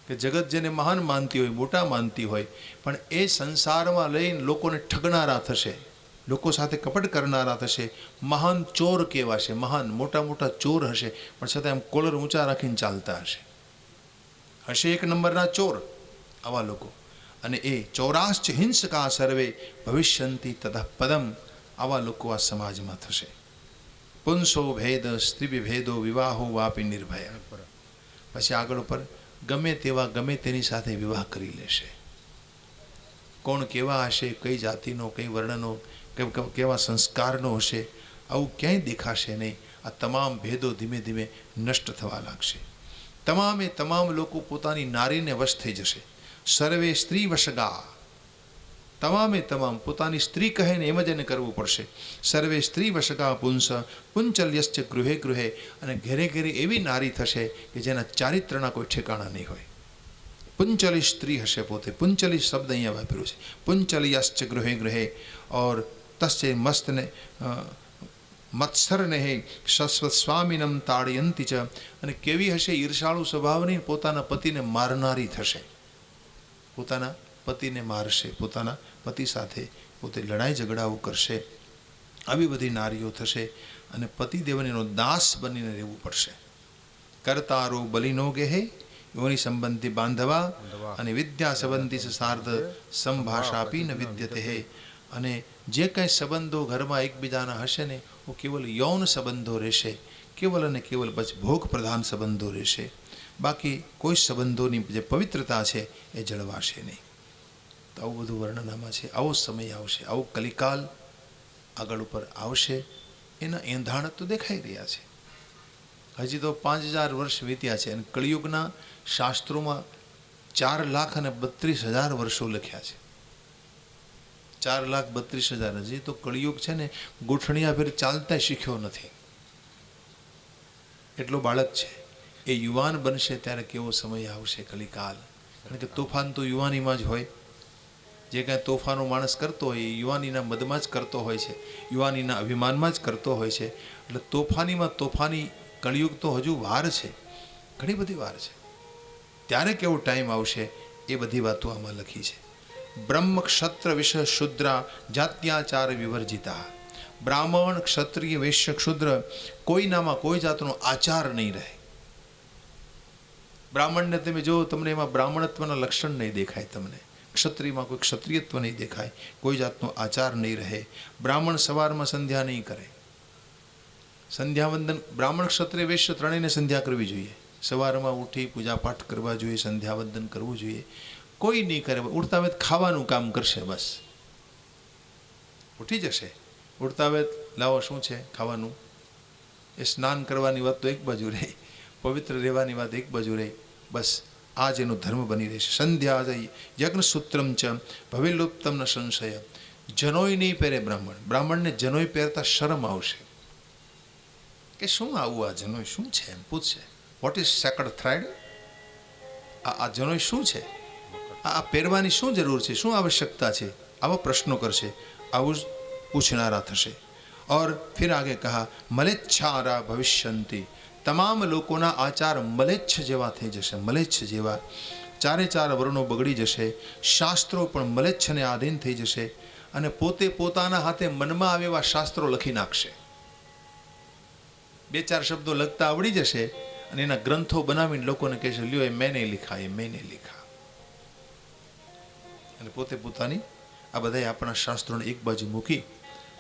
કે જગત જેને મહાન માનતી હોય, મોટા માનતી હોય, પણ એ સંસારમાં લઈને લોકોને ઠગનારા થશે, લોકો સાથે કપટ કરનારા થશે, મહાન ચોર કહેવાશે, મહાન મોટા મોટા ચોર હશે, પણ છતાં એમ કોલર ઊંચા રાખીને ચાલતા હશે એક નંબરના ચોર આવા લોકો. અને એ ચૌરાશ્ચ હિંસકા સર્વે ભવિષ્યંતિ તતઃ પદમ, આવા લોકો આ સમાજમાં થશે. પુંસો ભેદ સ્ત્રી વિભેદો વિવાહો વાપી નિર્ભય. પછી આગળ ઉપર ગમે તેવા ગમે તેની સાથે વિવાહ કરી લેશે. કોણ કેવા હશે, કઈ જાતિનો, કઈ વર્ણનો, કેવા સંસ્કારનો હશે, આવું ક્યાંય દેખાશે નહીં. આ તમામ ભેદો ધીમે ધીમે નષ્ટ થવા લાગશે. તમામે તમામ લોકો પોતાની નારીને વશ થઈ જશે. સર્વે સ્ત્રી વશગા, તમામે તમામ પોતાની સ્ત્રી કહે ને એમ જ એને કરવું પડશે. સર્વે સ્ત્રી વશગા પુંસ પુંચલ્યશ્ચ ગૃહે ગૃહે, અને ઘેરે ઘેરે એવી નારી થશે કે જેના ચારિત્રના કોઈ ઠેકાણા નહીં હોય. પુંચલી સ્ત્રી હશે પોતે. પુંચલી શબ્દ અહીંયા વાપર્યો છે. પુંચલિયશ્ચ ગૃહે ગૃહે ઓર તસ્ય મસ્તને મત્સરને હે સ્વામિનમ તાડયંતી ચ, અને કેવી હશે ઈર્ષાળુ સ્વભાવની, પોતાના પતિને મારનારી થશે. પોતાના પતિને મારશે, પોતાના પતિ સાથે પોતે લડાઈ ઝઘડાઓ કરશે. આવી બધી નારીઓ થશે અને પતિદેવનો દાસ બનીને રહેવું પડશે. કરતારો બલિનો ગેહે યોની સંબંધી બાંધવા, અને વિદ્યા સંબંધી સાર્ધ સંભાષાપી ન વિદ્યતે હે. અને જે કંઈ સંબંધો ઘરમાં એકબીજાના હશે ને वो केवल यौन संबंधों રહેશે, केवल અને કેવલ બસ ભોગ પ્રધાન સંબંધો રહેશે. બાકી કોઈ સંબંધોની જે પવિત્રતા છે એ જળવાશે નહીં. તો આવું બધું વર્ણનામાં છે. આવો સમય આવશે, આવો કલિકાલ આગળ ઉપર આવશે. એના એંધાણ તો દેખાઈ રહ્યા છે. હજી તો 5000 વર્ષ વીત્યા છે અને કળિયુગના શાસ્ત્રોમાં 4,32,000 વર્ષો લખ્યા છે. 4,32,000. હજી તો કળિયુગ છે ને ગોઠણિયા ફેર ચાલતા શીખ્યો નથી, એટલો બાળક છે. એ યુવાન બનશે ત્યારે કેવો સમય આવશે કલિકાલ. કારણ કે તોફાન તો યુવાનીમાં જ હોય. જે કાંઈ તોફાનો માણસ કરતો હોય એ યુવાનીના મદમાં જ કરતો હોય છે, યુવાનીના અભિમાનમાં જ કરતો હોય છે. એટલે તોફાનીમાં તોફાની કળિયુગ તો હજુ વાર છે, ઘણી બધી વાર છે. ત્યારે કેવો ટાઈમ આવશે એ બધી વાતો આમાં લખી છે. બ્રહ્મ ક્ષત્ર વિષ શુદ્રા જાત્યાચાર વિવર્જિતા. બ્રાહ્મણ, ક્ષત્રિય, વૈશ્ય, ક્ષુદ્ર કોઈનામાં કોઈ જાતનો આચાર નહીં રહે. બ્રાહ્મણને તમે જો, તમને એમાં બ્રાહ્મણત્વના લક્ષણ નહીં દેખાય, તમને ક્ષત્રિયમાં કોઈ ક્ષત્રિયત્વ નહીં દેખાય, કોઈ જાતનો આચાર નહીં રહે. બ્રાહ્મણ સવારમાં સંધ્યા નહીં કરે. સંધ્યાવંદન બ્રાહ્મણ, ક્ષત્રિય, વૈશ્ય ત્રણેયને સંધ્યા કરવી જોઈએ. સવારમાં ઉઠી પૂજાપાઠ કરવા જોઈએ, સંધ્યાવંદન કરવું જોઈએ. કોઈ નહીં કરે. ઉઠતા વેત ખાવાનું કામ કરશે, બસ ઉઠી જશે. ઉઠતા વેત લાવો શું છે ખાવાનું, એ સ્નાન કરવાની વાત તો એક બાજુ રહે, પવિત્ર રહેવાની વાત એક બાજુ રહે. બસ આ જ એનો ધર્મ બની રહેશે. સંધ્યા યજ્ઞસૂત્રમ ચ ભવિલુપ્તમ ન સંશય. જનોય નહીં પહેરે બ્રાહ્મણ. બ્રાહ્મણને જનોય પહેરતા શરમ આવશે કે શું આવું, આ જનોય શું છે એમ પૂછશે. What is sacred thread? આ જનોય શું છે, આ પહેરવાની શું જરૂર છે, શું આવશ્યકતા છે, આવા પ્રશ્નો કરશે. આવું જ પૂછનારા થશે. और फिर आगे कहा मलेच्छारा भविष्यन्ति. તમામ લોકોના આચાર મલેચ્છ જેવા થઈ જશે, મલેચ્છ જેવા. ચારે ચાર વર્ણો બગડી જશે. શાસ્ત્રો પણ મલેચ્છને આધીન થઈ જશે અને પોતે પોતાના હાથે મનમાં આવે એવા શાસ્ત્રો લખી નાખશે. 2-4 શબ્દો લખતા આવડી જશે અને એના ગ્રંથો બનાવીને લોકોને કહેશે, લ્યો એ મેને લિખા, એ મેને લિખા. અને પોતે પોતાની આ બધા આપણા શાસ્ત્રોને એક બાજુ મૂકી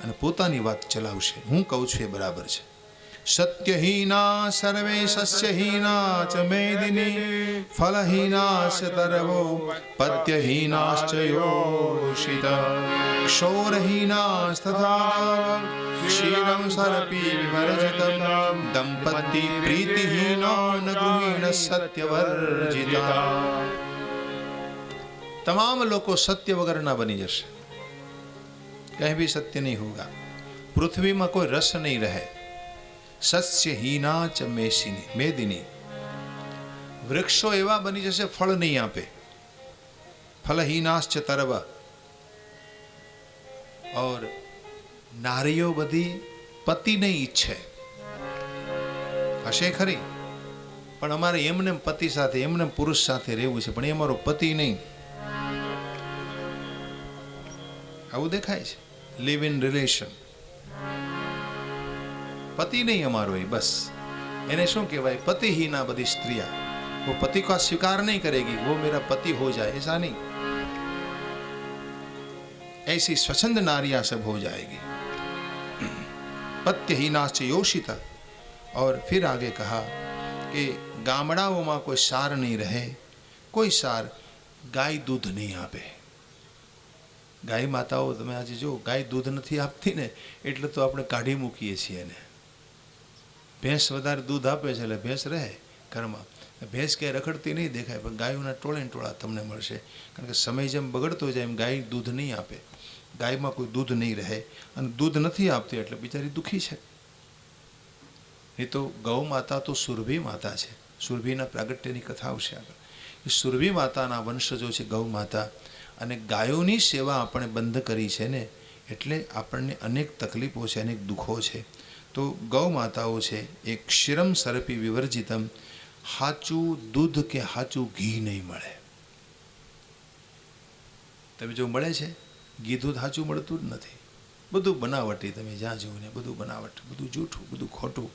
અને પોતાની વાત ચલાવશે. હું કહું છું એ બરાબર છે. સત્યહીના સર્વે સસ્યહીના ચ મેદિની ફલહીના ચ તરવો પત્યહીનાશ્ચ યોષિતા ક્ષૌરહીનાસ્તથા ક્ષીરમ સરપી વિવર્જિતમ દંપતિ પ્રીતિહીના ન ગૃહિણ સત્યવર્જિતા. તમામ લોકો સત્ય વગરના બની જશે. કहीं भी सत्य नहीं होगा. पृथ्वीમાં કોઈ રસ નહીં રહે. સસ્યહીના ચ મેદિની. વૃક્ષો એવા બની જશે ફળ નહીં આપે. ફલહીનાશ્ચ તરવ. और નારીઓ બધી પતિ નહીં ઈચ્છે. હશે ખરી, પણ અમારે એમને પતિ સાથે એમને પુરુષ સાથે રહેવું છે, પણ એ અમારો પતિ નહીં. આવું દેખાય છે. Live in relation. पति नहीं हमारो ही बस. इन्हें शू कहवाय? पति ही ना बदी स्त्रियां. वो पति का स्वीकार नहीं करेगी, वो मेरा पति हो जाए, ऐसा नहीं. ऐसी स्वच्छंद नारियां सब हो जाएगी. पत्य ही नाच योषिता. और फिर आगे कहा कि गामड़ाओं में कोई सार नहीं रहे. कोई सार, गाय दूध नहीं आपे. गाय माताओं તમે આજે જો ગાય દૂધ નથી આપતી ને એટલે તો આપણે કાઢી મૂકીએ છીએ એને. ભેંસ વધારે દૂધ આપે છે એટલે ભેંસ રહે ઘરમાં. ભેંસ ક્યાંય રખડતી નહીં દેખાય, પણ ગાયોના ટોળે ટોળા તમને મળશે. કારણ કે સમય જેમ બગડતો જાય એમ ગાય દૂધ નહીં આપે. ગાયમાં કોઈ દૂધ નહીં રહે અને દૂધ નથી આપતી એટલે બિચારી દુઃખી છે. એ તો ગૌ માતા તો સુરભી માતા છે. સુરભીના પ્રાગટ્યની કથા આવશે આગળ. એ સુરભી માતાના વંશજો છે ગૌ માતા. અને ગાયોની સેવા આપણે બંધ કરી છે ને એટલે આપણને અનેક તકલીફો છે, અનેક દુઃખો છે. તો ગૌ માતાઓ છે એ ક્ષીરમ સરપી વિવર્જિતમ. સાચું દૂધ કે સાચું ઘી નહીં મળે. તમે જો મળે છે ઘી દૂધ સાચું મળતું જ નથી. બધું બનાવટી. તમે જ્યાં જુઓ ને બધું બનાવટ, બધું જૂઠું, બધું ખોટું.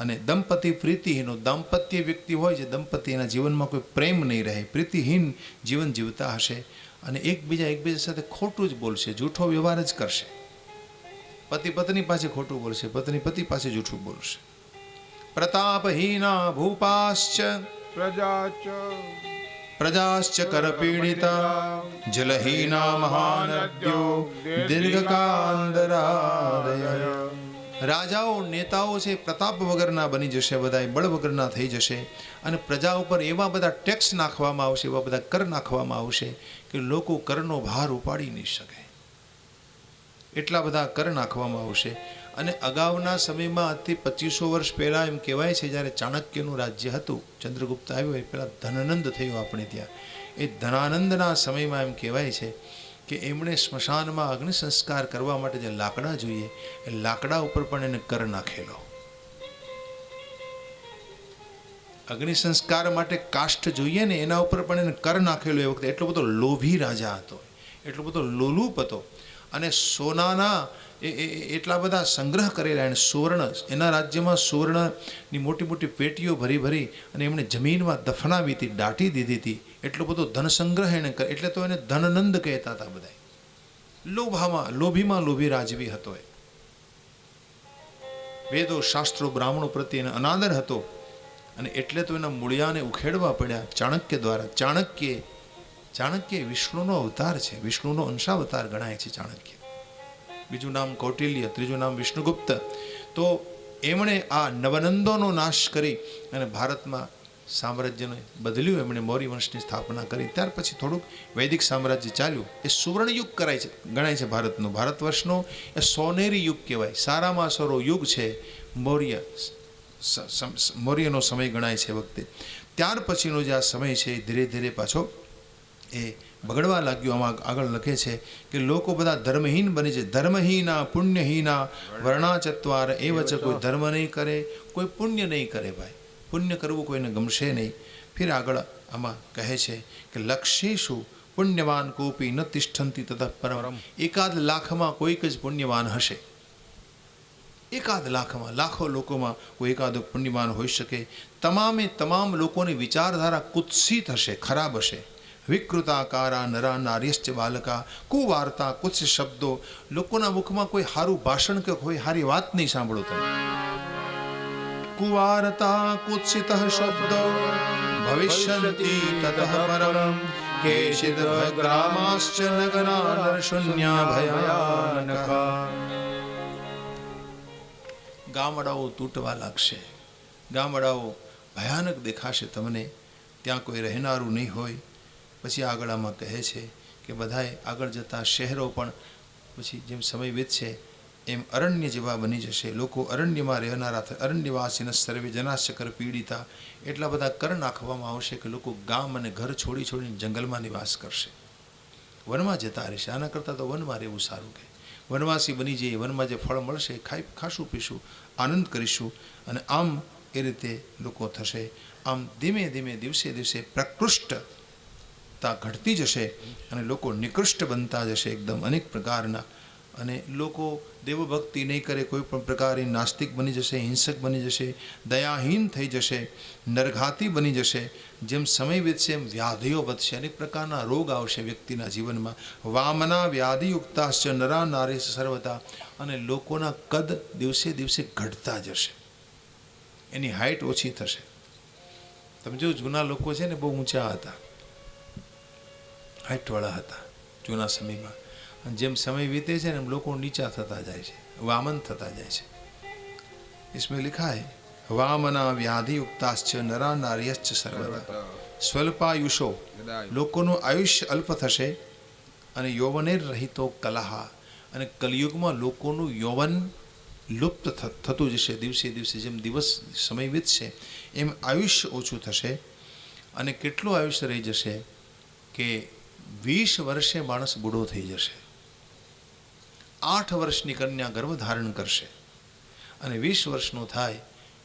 અને દંપતિ પ્રીતિહીનો. દાંપત્ય વ્યક્તિ હોય છે, દંપતિના જીવનમાં કોઈ પ્રેમ નહીં રહે, પ્રીતિહીન જીવન જીવતા હશે અને એકબીજા સાથે ખોટું જ બોલશે, જૂઠો વ્યવહાર જ કરશે. પતિ પત્ની પાસે ખોટું બોલશે, પત્ની પતિ પાસે જૂઠું બોલશે. પ્રતાપહીના ભૂપાશ્ચ પ્રજાશ્ચ કરપીડિતા. જલહીના મહાનદ્યો દીર્ઘકાંદરાદય. રાજાઓ નેતાઓ છે પ્રતાપ વગરના બની જશે, બધા બળ વગરના થઈ જશે. અને પ્રજા ઉપર એવા બધા ટેક્સ નાખવામાં આવશે, એવા બધા કર નાખવામાં આવશે કે લોકો કરનો ભાર ઉપાડી નહીં શકે. એટલા બધા કર નાખવામાં આવશે. અને અગાઉના સમયમાં આજથી 2500 વર્ષ પહેલાં એમ કહેવાય છે જ્યારે ચાણક્યનું રાજ્ય હતું, ચંદ્રગુપ્ત આવ્યો એ પહેલાં ધનાનંદ થયો આપણે ત્યાં. એ ધનાનંદના સમયમાં એમ કહેવાય છે કે એમણે સ્મશાનમાં અગ્નિ સંસ્કાર કરવા માટે જે લાકડા જોઈએ એ લાકડા ઉપર પણ એને કર નાખેલો. અગ્નિ સંસ્કાર માટે કાષ્ઠ જોઈએ ને એના ઉપર પણ એને કર નાખેલો. એ વખતે એટલો બધો લોભી રાજા હતો, એટલો બધો લોલુપ હતો. અને સોનાના એટલા બધા સંગ્રહ કરેલા એને. સુવર્ણ, એના રાજ્યમાં સુવર્ણની મોટી મોટી પેટીઓ ભરી ભરી અને એમણે જમીનમાં દફનાવી હતી, દાટી દીધી હતી. એટલો બધો ધન સંગ્રહ એને કરે, એટલે તો એને ધનનંદ કહેતા હતા બધા. લોભીમાં લોભી રાજવી હતો એ. વેદો શાસ્ત્રો બ્રાહ્મણો પ્રત્યે એને અનાદર હતો. અને એટલે તો એના મૂળિયાને ઉખેડવા પડ્યા ચાણક્ય દ્વારા. ચાણક્ય વિષ્ણુનો અવતાર છે, વિષ્ણુનો અંશાવતાર ગણાય છે ચાણક્ય. બીજું નામ કૌટિલ્ય, ત્રીજું નામ વિષ્ણુગુપ્ત. તો એમણે આ નવનંદોનો નાશ કરી અને ભારતમાં સામ્રાજ્યને બદલ્યું. એમણે મૌર્ય વંશની સ્થાપના કરી. ત્યાર પછી થોડુંક વૈદિક સામ્રાજ્ય ચાલ્યું. એ સુવર્ણયુગ ગણાય છે ભારતનો. ભારત વર્ષનો એ સોનેરી યુગ કહેવાય. સારામાં સારો યુગ છે મૌર્યનો સમય ગણાય છે વખતે. ત્યાર પછીનો જે આ સમય છે એ ધીરે ધીરે પાછો એ બગડવા લાગ્યું. આમાં આગળ લખે છે કે લોકો બધા ધર્મહીન બને છે. ધર્મહીના પુણ્યહીના વર્ણાચત્વાર એ વચ્ચે કોઈ ધર્મ નહીં કરે, કોઈ પુણ્ય નહીં કરે. ભાઈ પુણ્ય કરવું કોઈને ગમશે નહીં. ફિર આગળ આમાં કહે છે કે લક્ષ્યેષુ પુણ્યવાન કોપી ન તિષ્ઠંતી તતઃ પરમ. એકાદ લાખમાં કોઈક જ પુણ્યવાન હશે. એકાદ લાખમાં, લાખો લોકોમાં કોઈ એકાદ પુણ્યવાન હોઈ શકે. તમામ લોકોની વિચારધારા કુત્સિત હશે, ખરાબ હશે. વિકૃતાકારા નરા નાર્યશ્ચ બાલકા. કુવાર્તા કુત્સ શબ્દો. લોકોના મુખમાં કોઈ સારું ભાષણ કે કોઈ સારી વાત નહીં સાંભળો તમે. કુવાર્તા કુત્સિત શબ્દો ભવિષ્યન્તિ તતઃ પરમ. કેચિદ ગ્રામાશ્ચ નગરા નરશૂન્યા ભયાનકા. ગામડાઓ તૂટવા લાગશે, ગામડાઓ ભયાનક દેખાશે તમને. ત્યાં કોઈ રહેનારું નહીં હોય. પછી આગળ આમાં કહે છે કે બધાએ આગળ જતા શહેરો પણ પછી જેમ સમય વીતશે એમ અરણ્ય જેવા બની જશે. લોકો અરણ્યમાં રહેનારા, અરણ્યવાસીન સર્વે જનાશકર પીડિતા. એટલા બધા કર નાખવામાં આવશે કે લોકો ગામ અને ઘર છોડીને જંગલમાં નિવાસ કરશે, વનમાં જતા રહેશે. આના કરતાં તો વનમાં રહેવું સારું. કે વનવાસી બની જઈએ, વનમાં જે ફળ મળશે ખાશું પીશું, આનંદ કરીશું. અને આમ એ રીતે લોકો થશે. આમ ધીમે ધીમે દિવસે દિવસે પ્રકૃષ્ટતા ઘટતી જશે અને લોકો નિકૃષ્ટ બનતા જશે એકદમ અનેક પ્રકારના. અને લોકો દેવભક્તિ નહીં કરે, કોઈ પણ પ્રકારે નાસ્તિક બની જશે, હિંસક બની જશે, દયાહીન થઈ જશે, નરઘાતી બની જશે. જેમ સમય વીતશે એમ વ્યાધિઓ વધશે, અનેક પ્રકારના રોગ આવશે વ્યક્તિના જીવનમાં. વામના વ્યાધિયુક્તાશ્ચ નરા નારીશ સર્વતા. અને લોકોના કદ દિવસે દિવસે ઘટતા જશે, એની હાઇટ ઓછી થશે. તમે જો જૂના લોકો છે ને બહુ ઊંચા હતા, હાઇટવાળા હતા જૂના સમયમાં. અને જેમ સમય વીતે છે ને એમ લોકો નીચા થતા જાય છે, વામન થતા જાય છે. इसमें लिखा है વામના વ્યાધિયુક્તાશ્ચ નરા નાર્યશ્ચ સર્વદા સ્વલ્પાયુષો. લોકોનું આયુષ્ય અલ્પ થશે. અને યૌવનેર રહિતો કલહ. અને કલિયુગમાં લોકોનું યૌવન લુપ્ત થતું જશે દિવસે દિવસે. જેમ દિવસ સમય વીતશે એમ આયુષ્ય ઓછું થશે. અને કેટલું આયુષ્ય રહી જશે કે 20 વર્ષે માણસ બૂઢો થઈ જશે. 8 વર્ષની કન્યા ગર્ભ ધારણ કરશે અને 20 વર્ષનો થાય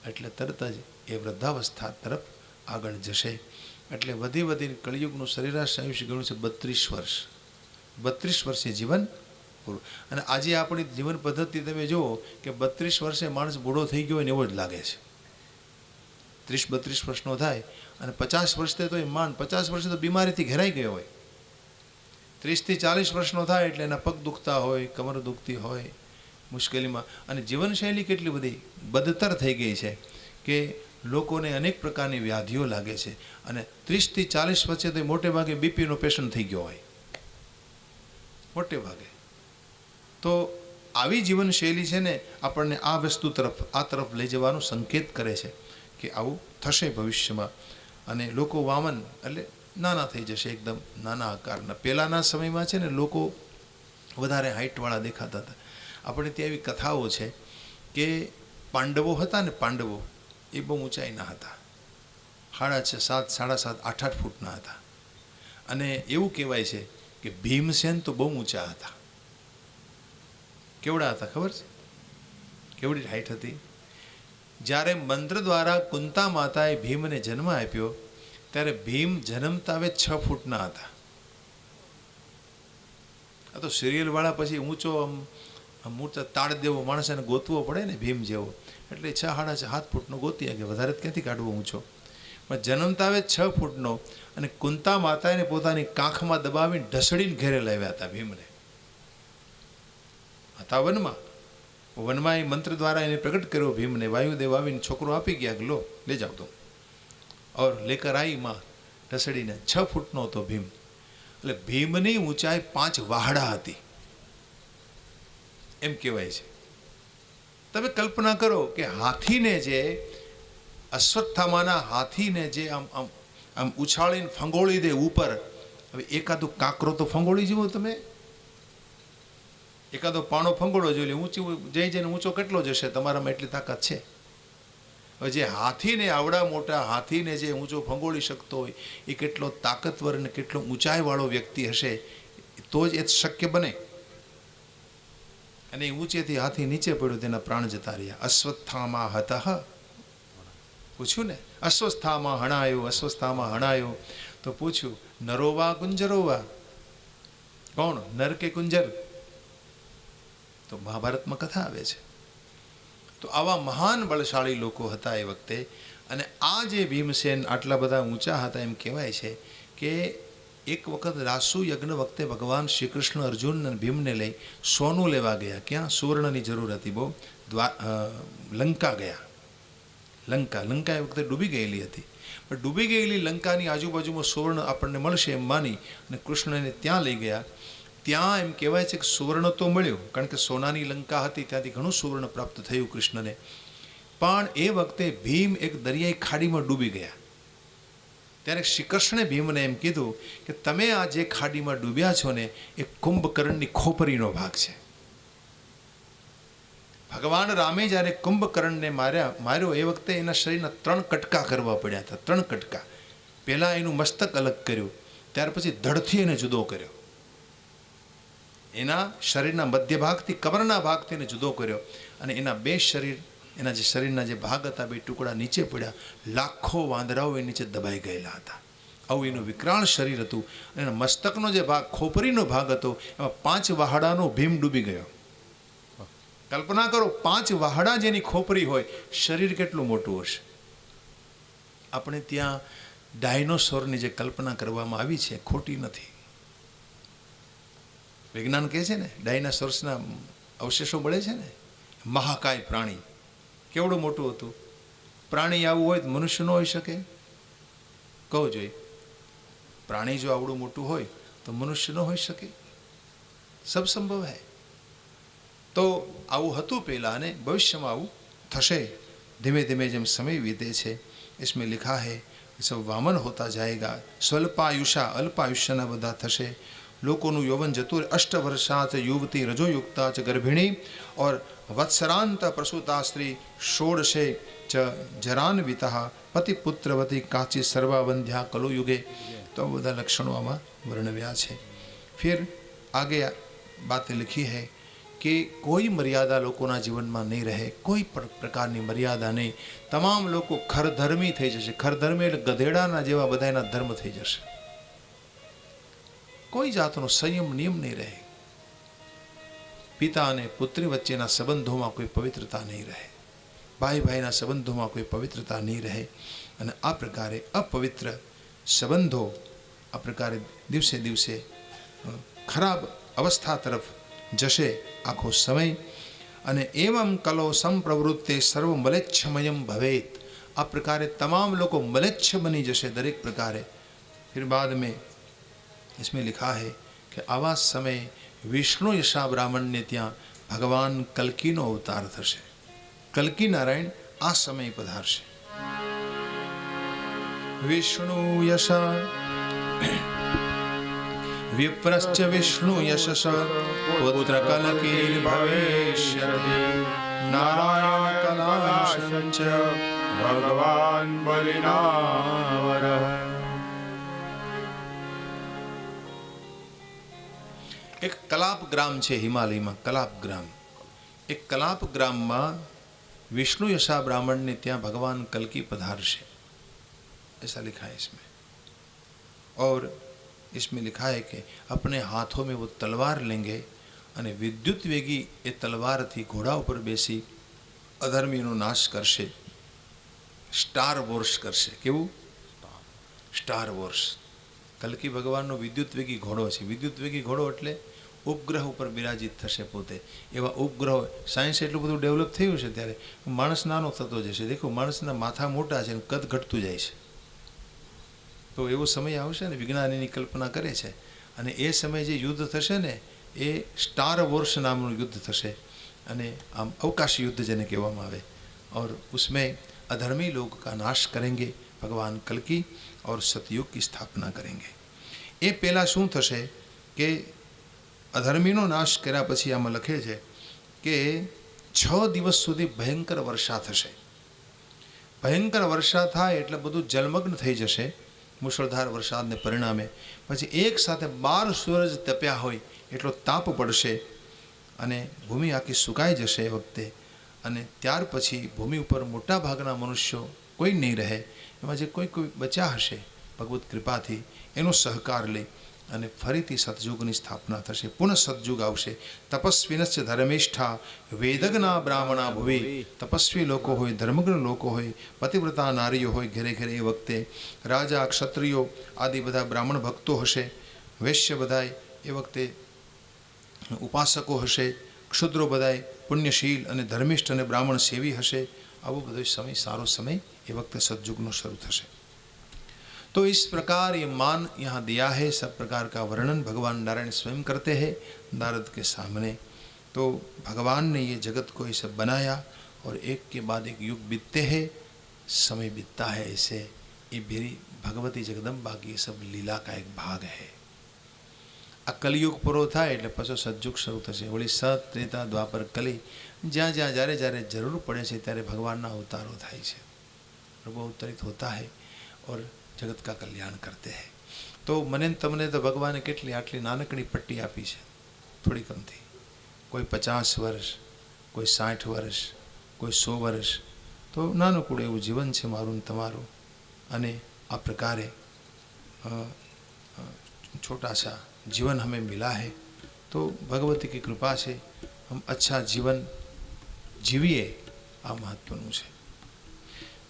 એટલે તરત જ એ વૃદ્ધાવસ્થા તરફ આગળ જશે. એટલે વધી વધીને કળિયુગનું સરેરાશ આયુષ્ય ગણું છે 32 વર્ષ. 32 વર્ષે જીવન પૂરું. અને આજે આપણી જીવન પદ્ધતિ તમે જુઓ કે 32 વર્ષે માણસ બૂઢો થઈ ગયો હોય ને એવો જ લાગે છે. 30-32 વર્ષનો થાય અને 50 વર્ષે તો એ માંડ 50 વર્ષે તો બીમારીથી ઘેરાઈ ગયો હોય. 30 થી 40 વર્ષનો થાય એટલે એના પગ દુખતા હોય, કમર દુખતી હોય, મુશ્કેલીમાં. અને જીવનશૈલી કેટલી બધી બદતર થઈ ગઈ છે કે લોકોને અનેક પ્રકારની વ્યાધિઓ લાગે છે. અને 30 થી 40 વચ્ચે તો મોટે ભાગે બીપીનો પેશન્ટ થઈ ગયો હોય, મોટે ભાગે. તો આવી જીવનશૈલી છે ને આપણને આ વસ્તુ તરફ, આ તરફ લઈ જવાનો સંકેત કરે છે કે આવું થશે ભવિષ્યમાં. અને લોકો વામન એટલે નાના થઈ જશે, એકદમ નાના આકારના. પહેલાંના સમયમાં છે ને લોકો વધારે હાઇટવાળા દેખાતા હતા. આપણે ત્યાં એવી કથાઓ છે કે પાંડવો હતા ને, પાંડવો એ બહુ ઊંચાઈના હતા, 6.5, 7, 7.5, 8 ફૂટના હતા. અને એવું કહેવાય છે કે ભીમસેન તો બહુ ઊંચા હતા. કેવડા હતા ખબર છે? કેવડી હાઇટ હતી? જ્યારે મંત્ર દ્વારા કુંતા માતાએ ભીમને જન્મ આપ્યો ત્યારે ભીમ જન્મતા હવે 6 ફૂટના હતા. આ તો સિરિયલવાળા પછી ઊંચો આમ મૂર્ત તાળ દેવો માણસ એને ગોતવો પડે ને ભીમ જેવો, એટલે 6, 7 ફૂટનો ગોતી કે વધારે ક્યાંથી કાઢવો ઊંચો. પણ જન્મતા હવે 6 ફૂટનો. અને કુંતા માતાએ પોતાની કાંખમાં દબાવીને ઢસડીને ઘેરે લાવ્યા હતા ભીમને. હતા વનમાં એ મંત્ર દ્વારા એને પ્રગટ કર્યો ભીમને. વાયુદેવ આવીને છોકરો આપી ગયા કે લો લે જાઓ તો. ઓર લેકર આવી માં ઢસડીને. 6 ફૂટનો હતો ભીમ. એટલે ભીમની ઊંચાઈ 5 વાહડા હતી એમ કહેવાય છે. તમે કલ્પના કરો કે હાથીને જે અશ્વત્થામાના હાથીને જે આમ ઉછાળીને ફંગોળી દે ઉપર. હવે એકાદું કાંકરો તો ફંગોળી જુઓ તમે, એકાદો પાણો ફંગોળો જોઈએ, ઊંચું જઈને ઊંચો કેટલો જશે? તમારામાં એટલી તાકાત છે? હવે જે હાથીને, આવડા મોટા હાથીને જે ઊંચો ફંગોળી શકતો હોય એ કેટલો તાકતવર અને કેટલો ઊંચાઈવાળો વ્યક્તિ હશે તો જ એ શક્ય બને. અને ઊંચેથી હાથી નીચે પડ્યો, તેના પ્રાણ જતા રહ્યા. અશ્વત્થામા હતઃ પૂછ્યું ને, અસ્વસ્થામાં હણાયો, અસ્વસ્થામાં હણાયો. તો પૂછ્યું નરોવા કુંજરોવા, કોણ નર કે કુંજર? તો મહાભારતમાં કથા આવે છે. તો આવા મહાન બળશાળી લોકો હતા એ વખતે. અને આ જે ભીમસેન આટલા બધા ઊંચા હતા એમ કહેવાય છે કે એક વખત રાસુ યજ્ઞ વખતે ભગવાન શ્રી કૃષ્ણ અર્જુન અને ભીમને લઈ સોનું લેવા ગયા. ક્યાં? સુવર્ણની જરૂર હતી બહુ. લંકા ગયા. લંકા એ વખતે ડૂબી ગયેલી હતી. પણ ડૂબી ગયેલી લંકાની આજુબાજુમાં સુવર્ણ આપણને મળશે એમ માની અને કૃષ્ણને ત્યાં લઈ ગયા. ત્યાં એમ કહેવાય છે કે સુવર્ણ તો મળ્યું, કારણ કે સોનાની લંકા હતી, ત્યાંથી ઘણું સુવર્ણ પ્રાપ્ત થયું કૃષ્ણને. પણ એ વખતે ભીમ એક દરિયાઈ ખાડીમાં ડૂબી ગયા. ત્યારે શ્રી કૃષ્ણે ભીમને એમ કીધું કે તમે આ જે ખાડીમાં ડૂબ્યા છો ને એ કુંભકર્ણની ખોપરીનો ભાગ છે. ભગવાન રામે જ્યારે કુંભકર્ણને માર્યો એ વખતે એના શરીરના 3 કટકા કરવા પડ્યા હતા. 3 કટકા. પહેલાં એનું મસ્તક અલગ કર્યું, ત્યાર પછી ધડથી એને જુદો કર્યો. એના શરીરના મધ્ય ભાગથી, કમરના ભાગથી એને જુદો કર્યો અને એના 2 શરીર એના જે શરીરના જે ભાગ હતા બે ટુકડા નીચે પડ્યા, લાખો વાંદરાઓ એ નીચે દબાઈ ગયેલા હતા. આવું એનું વિકરાળ શરીર હતું. અને મસ્તકનો જે ભાગ, ખોપરીનો ભાગ હતો, એમાં 5 વહાડાનો ભીમ ડૂબી ગયો. કલ્પના કરો, 5 વહાડા જેની ખોપરી હોય, શરીર કેટલું મોટું હશે. આપણે ત્યાં ડાયનોસોરની જે કલ્પના કરવામાં આવી છે ખોટી નથી. વિજ્ઞાન કહે છે ને ડાયનાસોર્સના અવશેષો મળે છે ને. મહાકાય પ્રાણી કેવડું મોટું હતું. પ્રાણી આવું હોય તો મનુષ્ય ન હોઈ શકે? કહો જોઈએ, પ્રાણી જો આવડું મોટું હોય તો મનુષ્ય ન હોઈ શકે? સબ સંભવ હૈ. તો આવું હતું પહેલાં અને ભવિષ્યમાં આવું થશે. ધીમે ધીમે જેમ સમય વીતે છે, इसमें लिखा है सब वामन होता जाएगा. સ્વલ્પાયુષા, અલ્પાયુષ્યના બધા થશે. લોકોનું યૌવન જતું રહે. 8 વર્ષાત યુવતી રજોયુક્તા ચ ગર્ભિણી और वत्सरांत प्रसूता स्त्री षोडशे च जरान्विता पति पुत्रवती काची सर्वावंध्या कलो युगे. तो બધા લક્ષણો આમાં વર્ણવ્યા છે. फिर आगे बातें लिखी है कि कोई मर्यादा लोकोना जीवનમાં નહીં રહે, કોઈ પણ પ્રકારની મર્યાદા નહીં. તમામ લોકો ખરધર્મી થઈ જશે. ખરધર્મી એટલે ગધેડાના જેવા બધાના ધર્મ થઈ જશે. કોઈ જાતનો સંયમ નિયમ નહીં રહે. પિતા અને પુત્રી વચ્ચેના સંબંધોમાં કોઈ પવિત્રતા નહીં રહે. ભાઈ ભાઈના સંબંધોમાં કોઈ પવિત્રતા નહીં રહે. અને આ પ્રકારે અપવિત્ર સંબંધો આ પ્રકારે દિવસે દિવસે ખરાબ અવસ્થા તરફ જશે આખો સમય. અને એવમ કલો સંપ્રવૃત્તે સર્વ મલેચ્છમયમ ભવેત. આ પ્રકારે તમામ લોકો મલેચ્છ બની જશે દરેક પ્રકારે. फिर बाद में इसमें लिखा है कि आवा समय विष्णु यशा ब्राह्मण ने ત્યાં ભગવાન કલ્કીનો અવતાર થશે. કલ્કી નારાયણ આ સમય પધારશે. વિષ્ણુ યશા विप्रश्च विष्णु यशस पुत्र कलकीर भविष्यति नारायण कलांश भगवान बलिनावर. एक कलाप ग्राम છે હિમાલયમાં. કલાપ ગ્રામ. એક કલાપ ગ્રામમાં વિષ્ણુ यशा ब्राह्मण ने ત્યાં भगवान कल्की पधारશે, ऐसा लिखा है इसमें. और इसमें लिखा है कि अपने हाथों में वो तलवार लेंगे અને વિદ્યુત વેગી એ તલવારથી ઘોડા ઉપર બેસી અધર્મીનો નાશ કરશે. સ્ટાર વોર્સ કરશે. કેવું? Star wars. કલ્કી ભગવાનનો વિદ્યુત વેગી ઘોડો છે. વિદ્યુત વેગી ઘોડો એટલે ઉપગ્રહ ઉપર બિરાજિત થશે પોતે. એવા ઉપગ્રહો, સાયન્સ એટલું બધું ડેવલપ થયું છે ત્યારે માણસ નાનો થતો જશે. દેખો, માણસના માથા મોટા છે અને કદ ઘટતું જાય છે. તો એવો સમય આવશે ને, વિજ્ઞાન એની કલ્પના કરે છે. અને એ સમયે જે યુદ્ધ થશે ને એ સ્ટાર વોર્સ નામનું યુદ્ધ થશે. અને આમ અવકાશી યુદ્ધ જેને કહેવામાં આવે. और उसमें अधर्मी लोग का नाश करेंगे भगवान कल्की और सतयुग की स्थापना करेंगे. એ પહેલાં શું થશે કે અધર્મીનો નાશ કર્યા પછી આમાં લખે છે કે 6 દિવસ સુધી ભયંકર વર્ષા થશે. ભયંકર વર્ષા થાય એટલે બધું જલમગ્ન થઈ જશે મુશળધાર વરસાદને પરિણામે. પછી એક સાથે 12 સૂરજ તપ્યા હોય એટલો તાપ પડશે અને ભૂમિ આખી સુકાઈ જશે એ વખતે. અને ત્યાર પછી ભૂમિ ઉપર મોટા ભાગના મનુષ્યો કોઈ નહીં રહે. એમાં જે કોઈ બચ્યા હશે ભગવત કૃપાથી એનો સહકાર લઈ અને ફરીથી સતયુગની સ્થાપના થશે. પુનઃ સતયુગ આવશે. તપસ્વીનશ્ચ ધર્મિષ્ઠા વેદજ્ઞા બ્રાહ્મણા ભુવિ. તપસ્વી લોકો હોય, ધર્મજ્ઞ લોકો હોય, પતિવ્રતા નારીઓ હોય ઘેરે ઘેરે એ વખતે. રાજા, ક્ષત્રિયો આદિ બધા બ્રાહ્મણ ભક્તો હશે. વૈશ્ય બધાય એ વખતે ઉપાસકો હશે. ક્ષુદ્રો બધાય પુણ્યશીલ અને ધર્મિષ્ઠ અને બ્રાહ્મણ સેવી હશે. આવો બધો સમય, સારો સમય એ વખતે सतयुग शुरू થશે. तो इस प्रकार ये मान यहाँ दिया है. सब प्रकार का वर्णन भगवान नारायण स्वयं करते हैं नारद के सामने. तो भगवान ने ये जगत को ऐसे बनाया और एक के बाद एक युग बीतते हैं, समय बीतता है. ऐसे ये मेरी भगवती जगदम्बा की सब लीला का एक भाग है. आ कलयुग पूरो થાય એટલે પાછો સતયુગ શરૂ થશે. વળી સત, ત્રેતા, દ્વાપર, કલી જ્યાં જ્યાં જ્યારે જ્યારે જરૂર પડે છે ત્યારે ભગવાનના અવતારો થાય છે. પ્રભુ અવતરિત હોતા है और जगत का कल्याण करते हैं. तो મને તમને તો ભગવાને કેટલી આટલી નાનકડી પટ્ટી આપી છે, થોડી કમથી. કોઈ 50 વર્ષ, કોઈ 60 વર્ષ, કોઈ 100 વર્ષ, તો નાનકડું એવું જીવન છે મારું ને તમારું, અને આ પ્રकारे छोटा सा जीवन हमें मिला है, तो भगवती की कृपा से हम अच्छा जीवन जीवीए, आ महत्वનું છે।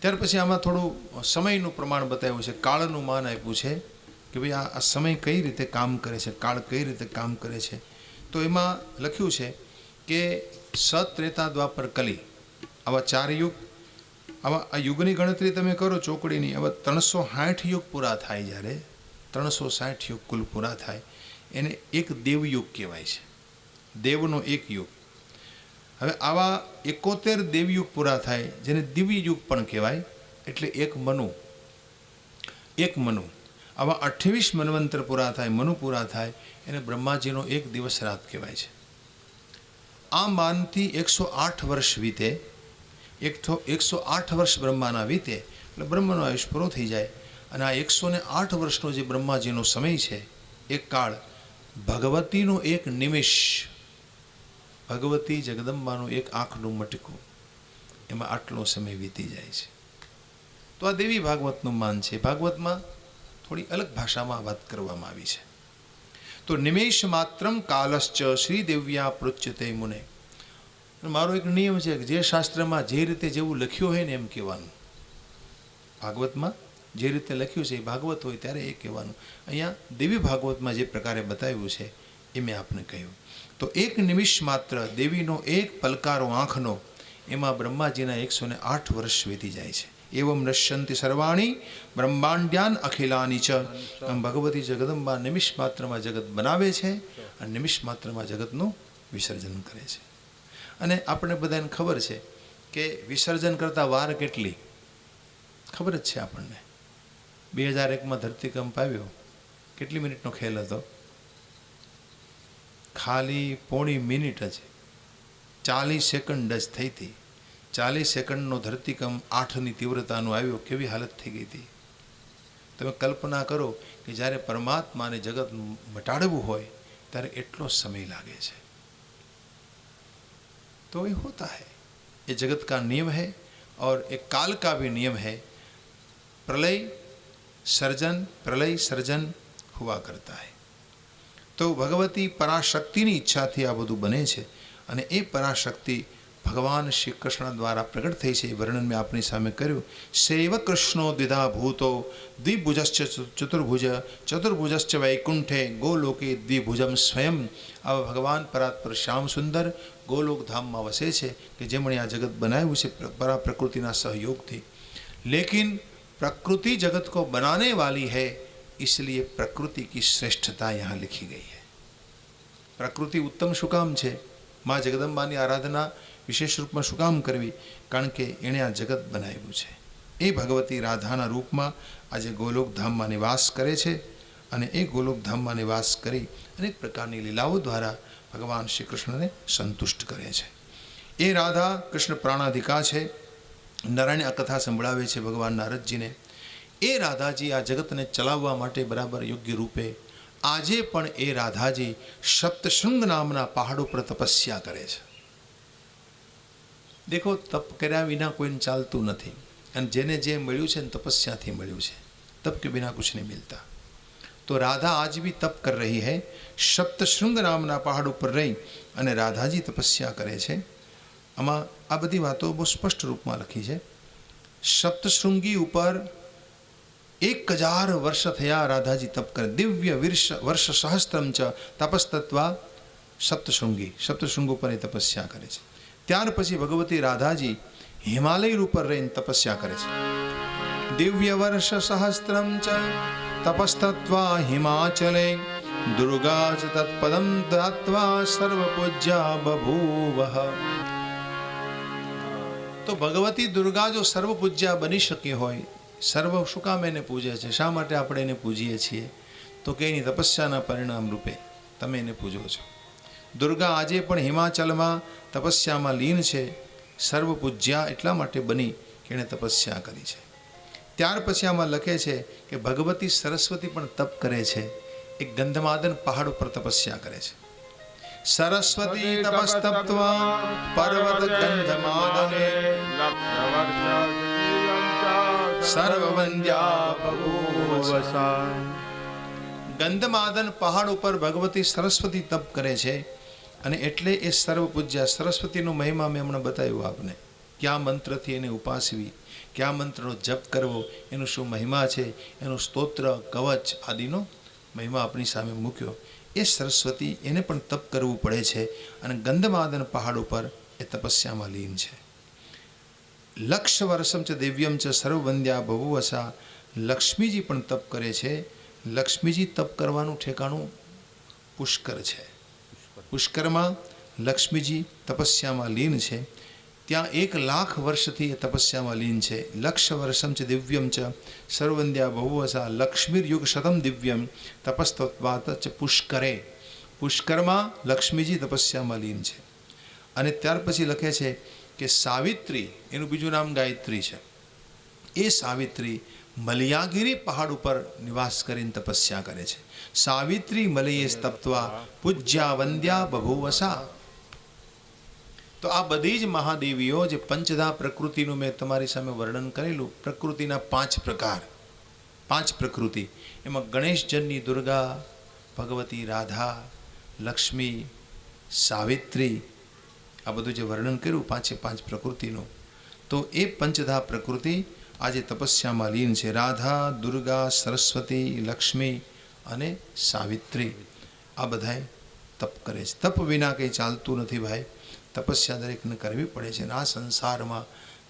ત્યાર પછી આમાં થોડું સમયનું પ્રમાણ બતાવ્યું છે, કાળનું માન આપ્યું છે કે ભાઈ આ સમય કઈ રીતે કામ કરે છે, કાળ કઈ રીતે કામ કરે છે। તો એમાં લખ્યું છે કે સત, ત્રેતા, દ્વાપર, કલી, આવા 4 યુગ, આવા આ યુગની ગણતરી તમે કરો ચોકડીની, આવા 360 યુગ પૂરા થાય, જ્યારે 360 યુગ કુલ પૂરા થાય એને એક દેવયુગ કહેવાય છે, દેવનો એક યુગ। હવે આવા 71 દેવયુગ પૂરા થાય જેને દિવ્ય યુગ પણ કહેવાય, એટલે એક મનુ, આવા 28 મન્વંતર પૂરા થાય, મનુ પૂરા થાય એને બ્રહ્માજીનો એક દિવસ રાત કહેવાય છે। આ માનથી 108 વર્ષ વીતે, 108 વર્ષ બ્રહ્માના વીતે એટલે બ્રહ્મનો આયુષ્ય પૂરો થઈ જાય, અને આ 108 વર્ષનો જે બ્રહ્માજીનો સમય છે, એક કાળ ભગવતીનો એક નિમિષ, ભગવતી જગદંબાનું એક આંખનું મટકું, એમાં આટલો સમય વીતી જાય છે। તો આ દેવી ભાગવતનું માન છે। ભાગવતમાં થોડી અલગ ભાષામાં વાત કરવામાં આવી છે। તો નિમેષ માત્રમ કાલશ્ચ શ્રી દેવ્યા પૃચ્યતે મુને, મારો એક નિયમ છે કે જે શાસ્ત્રમાં જે રીતે જેવું લખ્યું હોય ને એમ કહેવાનું, ભાગવતમાં જે રીતે લખ્યું છે એ ભાગવત હોય ત્યારે એ કહેવાનું। અહીંયા દેવી ભાગવતમાં જે પ્રકારે બતાવ્યું છે એ મેં આપને કહ્યું। તો એક નિમિષ માત્ર દેવીનો એક પલકારો આંખનો, એમાં બ્રહ્માજીના 108 વર્ષ વીતી જાય છે। એવમ નશ્યંતિ સર્વાણી બ્રહ્માંડ્યાન અખિલાની ચ, આમ ભગવતી જગદંબા નિમિષ માત્રમાં જગત બનાવે છે અને નિમિષ માત્રમાં જગતનું વિસર્જન કરે છે। અને આપણે બધાને ખબર છે કે વિસર્જન કરતાં વાર કેટલી ખબર જ છે આપણને। 2001માં ધરતીકંપ આવ્યો, કેટલી મિનિટનો ખેલ હતો? ખાલી પોણી મિનિટ જ, 40 સેકન્ડ જ થઈ હતી। 40 સેકન્ડનો ધરતીકંપ 8ની તીવ્રતાનો આવ્યો, કેવી હાલત થઈ ગઈ હતી। તમે કલ્પના કરો કે જ્યારે પરમાત્માને જગત મટાડવું હોય ત્યારે એટલો સમય લાગે છે। तो ये होता है, ये जगत का नियम है और एक काल का भी नियम है। प्रलय सर्जन हुआ करता है। तो भगवती पराशक्तिની ઈચ્છાથી આ બધું બને છે, અને એ પરાશક્તિ ભગવાન શ્રી કૃષ્ણ દ્વારા પ્રગટ થઈ છે। એ વર્ણન મેં આપની સામે કર્યું। સેવ કૃષ્ણો દ્વિધા ભૂતો દ્વિભુજશ્ચ ચતુર્ભુજ, ચતુર્ભુજશ્ચ વૈકુંઠે ગોલોકે દ્વિભુજમ સ્વયં। આવા ભગવાન પરાત્પર શ્યામ સુંદર ગોલોક ધામમાં વસે છે કે જેમણે આ જગત બનાવ્યું છે પરા પ્રકૃતિના સહયોગથી। लेकिन प्रकृति जगत को बनाने वाली है, इसलिए प्रकृति की श्रेष्ठता यहाँ लिखी गई है। प्रकृति उत्तम શું કામ છે? માં જગદંબાની આરાધના વિશેષ રૂપમાં શું કામ કરવી? કારણ કે એણે આ જગત બનાવ્યું છે। એ ભગવતી રાધાના રૂપમાં આજે ગોલોક ધામમાં નિવાસ કરે છે, અને એ ગોલોક ધામમાં નિવાસ કરી અનેક પ્રકારની લીલાઓ દ્વારા ભગવાન શ્રી કૃષ્ણને સંતુષ્ટ કરે છે। એ રાધા કૃષ્ણ પ્રાણાધિકા છે। નારાયણ આ કથા સંભળાવે છે ભગવાન નારદજીને। એ રાધાજી આ જગતને ચલાવવા માટે બરાબર યોગ્ય રૂપે આજે પણ એ રાધાજી સપ્તશૃંગ નામના પહાડ ઉપર તપસ્યા કરે છે। દેખો, તપ કર્યા વિના કોઈને ચાલતું નથી, અને જેને જે મળ્યું છે ને તપસ્યાથી મળ્યું છે, તપ કે બિના કુછ નહીં મિલતા। तो राधा आज भी तप कर रही है। सप्तशृंग नामना पहाड़ पर रही અને રાધાજી તપસ્યા કરે છે। આમાં આ બધી વાતો બહુ સ્પષ્ટ રૂપમાં લખી છે। સપ્તશૃંગી ઉપર 1000 વર્ષ થયા રાધાજી તપ કરે। દિવ્ય વર્ષ સહસ્ત્રમ ચ તપસ્તત્વા સપ્તશૃંગી, સપ્તશૃંગ ઉપર એ તપસ્યા કરે છે। ત્યાર પછી ભગવતી રાધાજી હિમાલય ઉપર રહીને તપસ્યા કરે છે। દિવ્ય વર્ષ સહસ્ત્રમ ચ તપસ્તત્વા હિમાચલે दुर्गा च तत्पदम दात्वा सर्वपूज्या बभूवः। तो भगवती दुर्गा जो सर्वपूज्या बनी शकी હોય, સર્વ શું કામ એને પૂજે છે? શા માટે આપણે એને પૂજીએ છીએ? તો કે એની તપસ્યાના પરિણામ રૂપે તમે એને પૂજો છો। દુર્ગા આજે પણ હિમાચલમાં તપસ્યામાં લીન છે। સર્વપૂજ્યા એટલા માટે બની કે એણે તપસ્યા કરી છે। ત્યાર પછી આમાં લખે છે કે ભગવતી સરસ્વતી પણ તપ કરે છે। એક ગંધમાદન પહાડ ઉપર તપસ્યા કરે છે। સરસ્વતી તપસ્તપ્ત્વા પર્વત ગંધમાદને સર્વવંદ્યા બભૂવસા. ગંધમાદન પહાડ ઉપર ભગવતી સરસ્વતી તપ કરે છે અને એટલે એ સર્વ પૂજ્યા. સરસ્વતીનો મહિમા મેં હમણાં બતાવ્યું આપને, કયા મંત્રથી એને ઉપાસવી, કયા મંત્રનો જપ કરવો, એનો શું મહિમા છે, એનું સ્તોત્ર કવચ આદિનો મહિમા આપણી સામે મૂક્યો. એ સરસ્વતી એને પણ તપ કરવું પડે છે અને ગંધમાદન પહાડ ઉપર એ તપસ્યામાં લીન છે. લક્ષ વર્ષમ ચ દિવ્યમ ચ સર્વવંદ્યા બભુવસા. લક્ષ્મીજી પણ તપ કરે છે. લક્ષ્મીજી તપ કરવાનું ઠેકાણું પુષ્કર છે. પુષ્કરમાં લક્ષ્મીજી તપસ્યામાં લીન છે. ત્યાં 1,00,000 વર્ષથી એ તપસ્યામાં લીન છે. લક્ષ વર્ષમ ચ દિવ્યમ ચ સર્વવંદ્યા બહુવસા લક્ષ્મીર્યુગ શતમ દિવ્યમ તપસ્તત્વાત ચ પુષ્કરે. પુષ્કરમાં લક્ષ્મીજી તપસ્યામાં લીન છે. અને ત્યાર પછી લખે છે કે સાવિત્રી, એનું બીજું નામ ગાયત્રી છે, એ સાવિત્રી મલયાગીરી પહાડ ઉપર નિવાસ કરીને તપસ્યા કરે છે. સાવિત્રી મલયે તપ્ત્વા પૂજ્યા વંદ્યા બભુવસા. તો આ બધી જ મહાદેવીઓ જે પંચધા પ્રકૃતિનું મેં તમારી સામે વર્ણન કરેલું, પ્રકૃતિના 5 પ્રકાર, 5 પ્રકૃતિ, એમાં ગણેશજનની દુર્ગા, ભગવતી રાધા, લક્ષ્મી, સાવિત્રી, આ બધું જે વર્ણન કર્યું 5 પ્રકૃતિનું, તો એ પંચધા પ્રકૃતિ આજે તપસ્યામાં લીન છે. રાધા, દુર્ગા, સરસ્વતી, લક્ષ્મી અને સાવિત્રી આ બધાએ તપ કરે છે. તપ વિના કંઈ ચાલતું નથી ભાઈ. તપસ્યા દરેકને કરવી પડે છે. અને આ સંસારમાં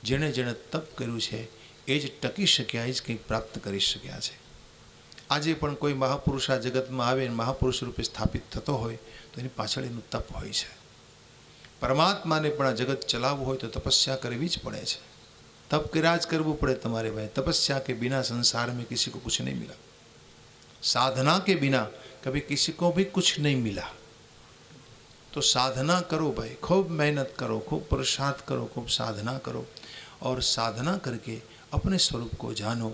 જેણે જેણે તપ કર્યું છે એ જ ટકી શક્યા, એ જ કંઈક પ્રાપ્ત કરી શક્યા છે. આજે પણ કોઈ મહાપુરુષ આ જગતમાં આવે અને મહાપુરુષ રૂપે સ્થાપિત થતો હોય તો એની પાછળ એનું તપ હોય છે. પરમાત્માને પણ આ જગત ચલાવવું હોય તો તપસ્યા કરવી જ પડે છે. तप के राज करવું પડે તમારે भाई. तपस्या के बिना संसार में किसी को कुछ नहीं मिला. साधना के बिना कभी किसी को भी कुछ नहीं मिला. तो साधना करो भाई, खूब मेहनत करो, खूब पुरुषार्थ करो, खूब साधना करो और साधना करके अपने स्वरूप को जानो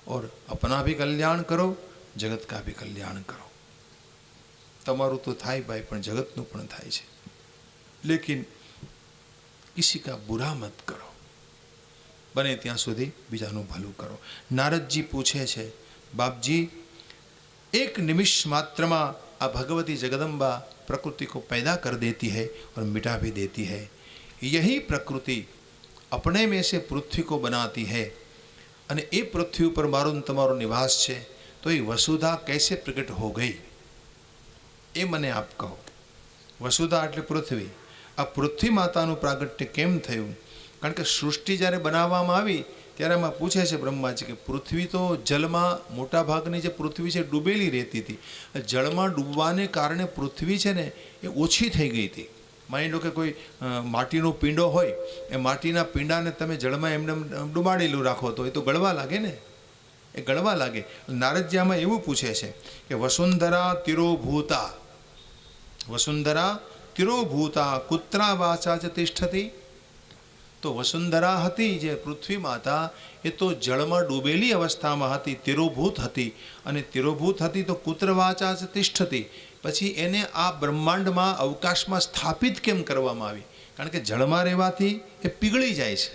और अपना भी कल्याण करो, जगत का भी कल्याण करो. તમારું તો થાય ભાઈ, પણ જગતનું પણ થાય છે. लेकिन किसी का बुरा मत करो, बने ત્યાં સુધી બીજાનું ભલું કરો. નારદજી પૂછે છે, બાપજી एक निमिष मात्र में आ भगवती जगदम्बा प्रकृति को पैदा कर देती है और मिटा भी देती है. यही प्रकृति अपने में से पृथ्वी को बनाती है અને એ પૃથ્વી ઉપર મારો તમારો નિવાસ છે. તો એ વસુધા कैसे प्रकट हो गई એ મને આપ કહો. વસુધા એટલે પૃથ્વી. આ પૃથ્વી માતાનું પ્રાગટ્ય કેમ થયું? કારણ કે સૃષ્ટિ જ્યારે બનાવવામાં આવી ત્યારે એમાં પૂછે છે બ્રહ્માજી કે પૃથ્વી તો જલમાં મોટા ભાગની જે પૃથ્વી છે ડૂબેલી રહેતી હતી. જળમાં ડૂબવાને કારણે પૃથ્વી છે ને એ ઓછી થઈ ગઈ હતી. માની લો કે કોઈ માટીનો પીંડો હોય, એ માટીના પીંડાને તમે જળમાં એમને ડૂબાડેલું રાખો તો એ તો ગળવા લાગે ને, એ ગળવા લાગે. નારદજી આમાં એવું પૂછે છે કે વસુંધરા તિરોભૂતા, વસુંધરા તિરોભૂતા કુત્રા વાચા ચ તિષ્ઠતી. તો વસુંધરા હતી જે પૃથ્વી માતા, એ તો જળમાં ડૂબેલી અવસ્થામાં હતી, તિરોભૂત હતી. અને તિરોભૂત હતી તો કુત્ર વાચા ચ તિષ્ઠતી. પછી એને આ બ્રહ્માંડમાં અવકાશમાં સ્થાપિત કેમ કરવામાં આવી? કારણ કે જળમાં રહેવાથી એ પીગળી જાય છે.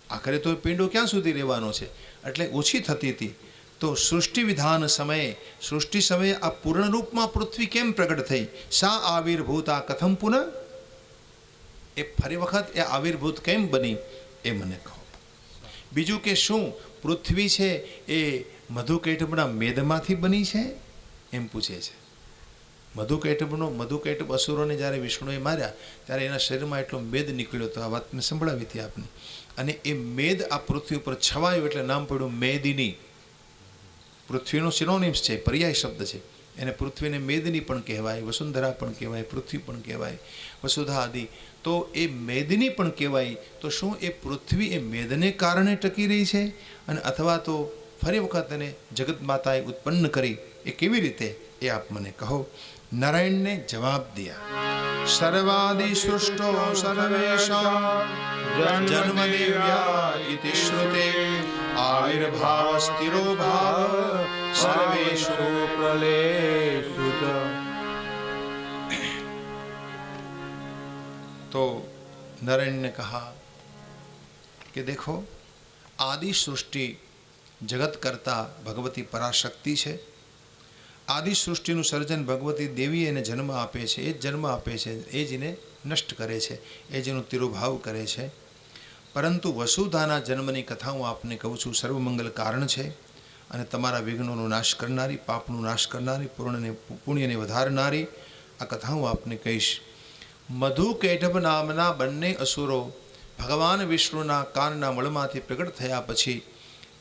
આખરે તો પીંડો ક્યાં સુધી રહેવાનો છે, એટલે ઓછી થતી હતી. તો સૃષ્ટિ વિધાન સમયે, સૃષ્ટિ સમયે આ પૂર્ણ રૂપમાં પૃથ્વી કેમ પ્રગટ થઈ? સા આવિર્ભૂતા કથમ પુનઃ, એ ફરી વખત એ આવિર્ભૂત કેમ બની એ મને કહો. બીજું કે શું પૃથ્વી છે એ મધુકૈટભના મેદમાંથી બની છે એમ પૂછે છે. મધુકૈટભ અસુરોને જ્યારે વિષ્ણુએ માર્યા ત્યારે એના શરીરમાં એટલો મેદ નીકળ્યો હતો. આ વાત મેં સંભળાવી હતી આપને. અને એ મેદ આ પૃથ્વી ઉપર છવાયું એટલે નામ પડ્યું મેદિની. પૃથ્વીનો સિનોનિમ્સ છે, પર્યાય શબ્દ છે. એને પૃથ્વીને મેદની પણ કહેવાય, વસુંધરા પણ કહેવાય, પૃથ્વી પણ કહેવાય, વસુધા આદિ. તો એ મેદની પણ કહેવાય. તો શું એ પૃથ્વી એ મેદને કારણે ટકી રહી છે અને અથવા તો ફરી વખત એને જગત માતાએ ઉત્પન્ન કરી, એ કેવી રીતે એ આપ મને કહો. નારાયણને જવાબ દિયા, સર્વાદિ સૃષ્ટો સર્વેષાં જન્મદેવ્યા ઇતિ શ્રુતે આવિર્ભાવ સ્થિરો ભાવ સર્વેષુ પ્રલેષુ ચ. तो नारायण ने कहा कि देखो, आदि सृष्टि जगत करता भगवती पराशक्ति है। आदि सृष्टिનું સર્જન ભગવતી દેવી એને જન્મ આપે છે, એ જ જન્મ આપે છે, એ જ એને નષ્ટ કરે છે, એ જ એનો તિરોભાવ કરે છે. પરંતુ વસુધાના જન્મની કથા હું આપને કહું છું. સર્વમંગલ કારણ છે અને તમારા વિઘ્નોનો નાશ કરનારી, પાપનો નાશ કરનારી, પુણ્યને વધારનારી આ કથા હું આપને કહીશ. મધુ કૈટભ નામના બંને અસુરો ભગવાન વિષ્ણુના કાનના મળમાંથી પ્રગટ થયા પછી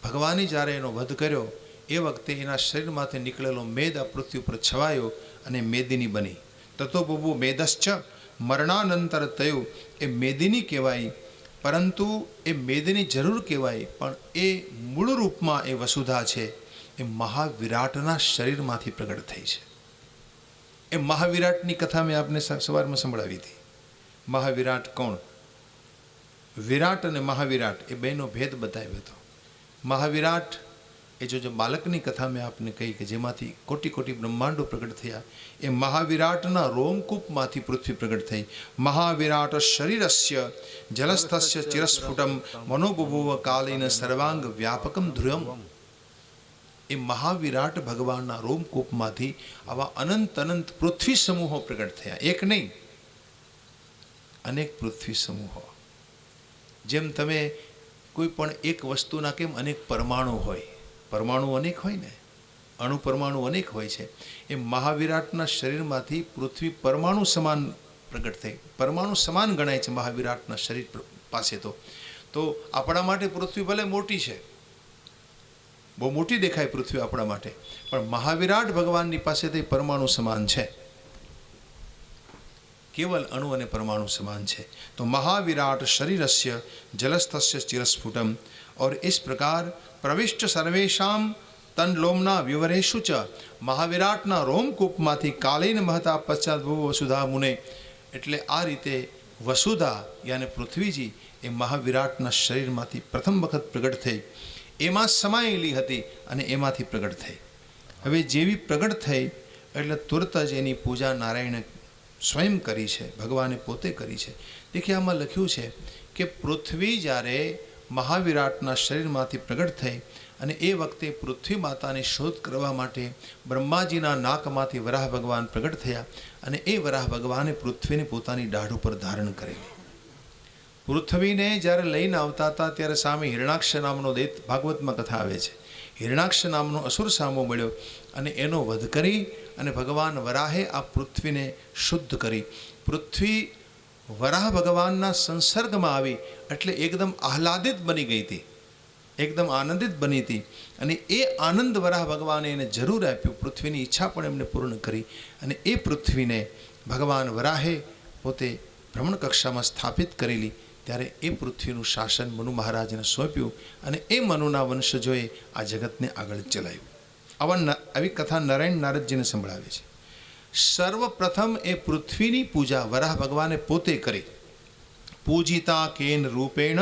ભગવાને જ્યારે એનો વધ કર્યો એ વખતે એના શરીરમાંથી નીકળેલો મેદ આ પૃથ્વી ઉપર છવાયો અને મેદિની બની. તતો બબુ મેદશ્ચ મરણાનંતર થયું. એ મેદિની કહેવાય, પરંતુ એ મેદની જરૂર કહેવાય, પણ એ મૂળ રૂપમાં એ વસુધા છે એ મહાવિરાટના શરીરમાંથી પ્રગટ થઈ છે. એ મહાવિરાટની કથા મેં આપને સવારમાં સંભળાવી હતી. મહાવિરાટ કોણ? વિરાટ અને મહાવિરાટ એ બેનો ભેદ બતાવ્યો હતો. મહાવિરાટ એ જો બાલકની કથા મેં આપને કહી કે જેમાંથી કોટી કોટી બ્રહ્માંડો પ્રગટ થયા, એ મહાવિરાટના રોમકૂપમાંથી પૃથ્વી પ્રગટ થઈ. મહાવિરાટ શરીરસ્ય જલસ્થસ્ય ચિરસ્ફુટમ મનોબભુવ કાલીન સર્વાંગ વ્યાપકમ ધ્રુવમ. એ મહાવિરાટ ભગવાનના રોમકૂપમાંથી આવા અનંત અનંત પૃથ્વી સમૂહો પ્રગટ થયા. એક નહીં, અનેક પૃથ્વી સમૂહો. જેમ તમે કોઈ પણ એક વસ્તુના કેમ અનેક પરમાણુ હોય, પરમાણુ અનેક હોય ને, અણુ પરમાણુ અનેક હોય છે, એ મહાવિરાટના શરીરમાંથી પૃથ્વી પરમાણુ સમાન પ્રગટ થઈ. પરમાણુ સમાન ગણાય છે મહાવિરાટના શરીર પાસે. તો આપણા માટે પૃથ્વી ભલે મોટી છે, બહુ મોટી દેખાય પૃથ્વી આપણા માટે, પણ મહાવિરાટ ભગવાનની પાસેથી પરમાણુ સમાન છે, केवल अणु અને परमाणु समान है. तो महाविराट शरीरस्य जलस्थस्य चिरस्फुटम. और इस प्रकार प्रविष्ट सर्वेशाम तन लोमना विवरेशु च महाविराटना रोमकूपमांथी कालीन महता पश्चात वसुधा मुने. એટલે આ રીતે વસુધા યાને પૃથ્વીજી એ મહાવિરાટના શરીરમાંથી પ્રથમ વખત પ્રગટ થઈ, એમાં સમાયેલી હતી અને એમાંથી પ્રગટ થઈ. હવે જેવી પ્રગટ થઈ એટલે તુરત જ એની પૂજા નારાયણે સ્વયં કરી છે, ભગવાને પોતે કરી છે. દેખીએ આમાં લખ્યું છે કે પૃથ્વી જ્યારે મહાવિરાટના શરીરમાંથી પ્રગટ થઈ અને એ વખતે પૃથ્વી માતાની શોધ કરવા માટે બ્રહ્માજીના નાકમાંથી વરાહ ભગવાન પ્રગટ થયા અને એ વરાહ ભગવાને પૃથ્વીને પોતાની દાઢ ઉપર ધારણ કરેલી. પૃથ્વીને જ્યારે લઈને આવતા હતા ત્યારે સામે હિરણાક્ષ નામનો દૈત, ભાગવતમાં કથા આવે છે, હિરણાક્ષ નામનો અસુર સામો મળ્યો અને એનો વધ કરી અને ભગવાન વરાહે આ પૃથ્વીને શુદ્ધ કરી. પૃથ્વી વરાહ ભગવાનના સંસર્ગમાં આવી એટલે એકદમ આહલાદિત બની ગઈ હતી, એકદમ આનંદિત બની હતી. અને એ આનંદ વરાહ ભગવાને એને જરૂર આપ્યું, પૃથ્વીની ઈચ્છા પણ એમને પૂર્ણ કરી. અને એ પૃથ્વીને ભગવાન વરાહે પોતે ભ્રમણ કક્ષામાં સ્થાપિત કરેલી. ત્યારે એ પૃથ્વીનું શાસન મનુ મહારાજને સોંપ્યું અને એ મનુના વંશજોએ આ જગતને આગળ ચલાવ્યું. આવી કથા નારાયણ નારદજીને સંભળાવે છે. સર્વપ્રથમ એ પૃથ્વીની પૂજા વરાહ ભગવાને પોતે કરી. પૂજિતા કેન રૂપેણ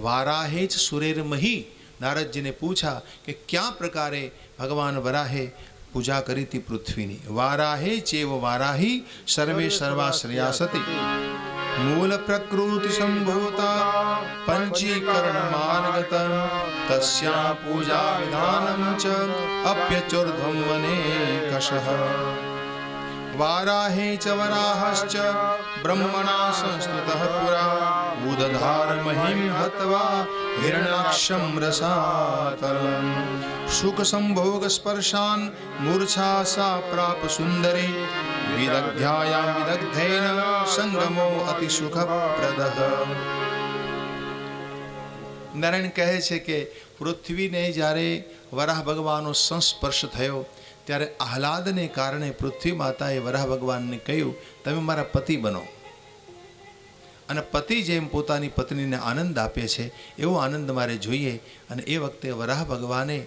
વારાહે જ સુરેરમહી. નારદજીને પૂછા કે ક્યાં પ્રકારે ભગવાન વરાહે પૂજા કરી હતી પૃથ્વીની. વારાહે ચેવ વારાહી સર્વે સર્વાશ્રયા સતી મૂળ પ્રકૃતિ સંભૂતા પંચીકરણ માર્ગત તસ્યા પૂજા વિધાનમ ચ અપ્યચુર્ધમ વને કશઃ. વારાહે ચ વરાહશ્ચ બ્રહ્મણા સંસ્તુતઃ પુરા ઉદધાર મહિમ હત્વા હિરણાક્ષમ રસાતલમ. સુખ સંભોગ સ્પર્શાન મૂર્છા સા પ્રાપ સુંદરી વિદગ્ધ્યાયામ વિદગ્ધેન સંગમો અતિ સુખપ્રદઃ. નારાયણ કહે છે કે પૃથ્વીને જ્યારે વરાહ ભગવાનનો સંસ્પર્શ થયો ત્યારે આહલાદને કારણે પૃથ્વી માતાએ વરાહ ભગવાનને કહ્યું, તમે મારા પતિ બનો. અને પતિ જેમ પોતાની પત્નીને આનંદ આપે છે એવો આનંદ મારે જોઈએ. અને એ વખતે વરાહ ભગવાને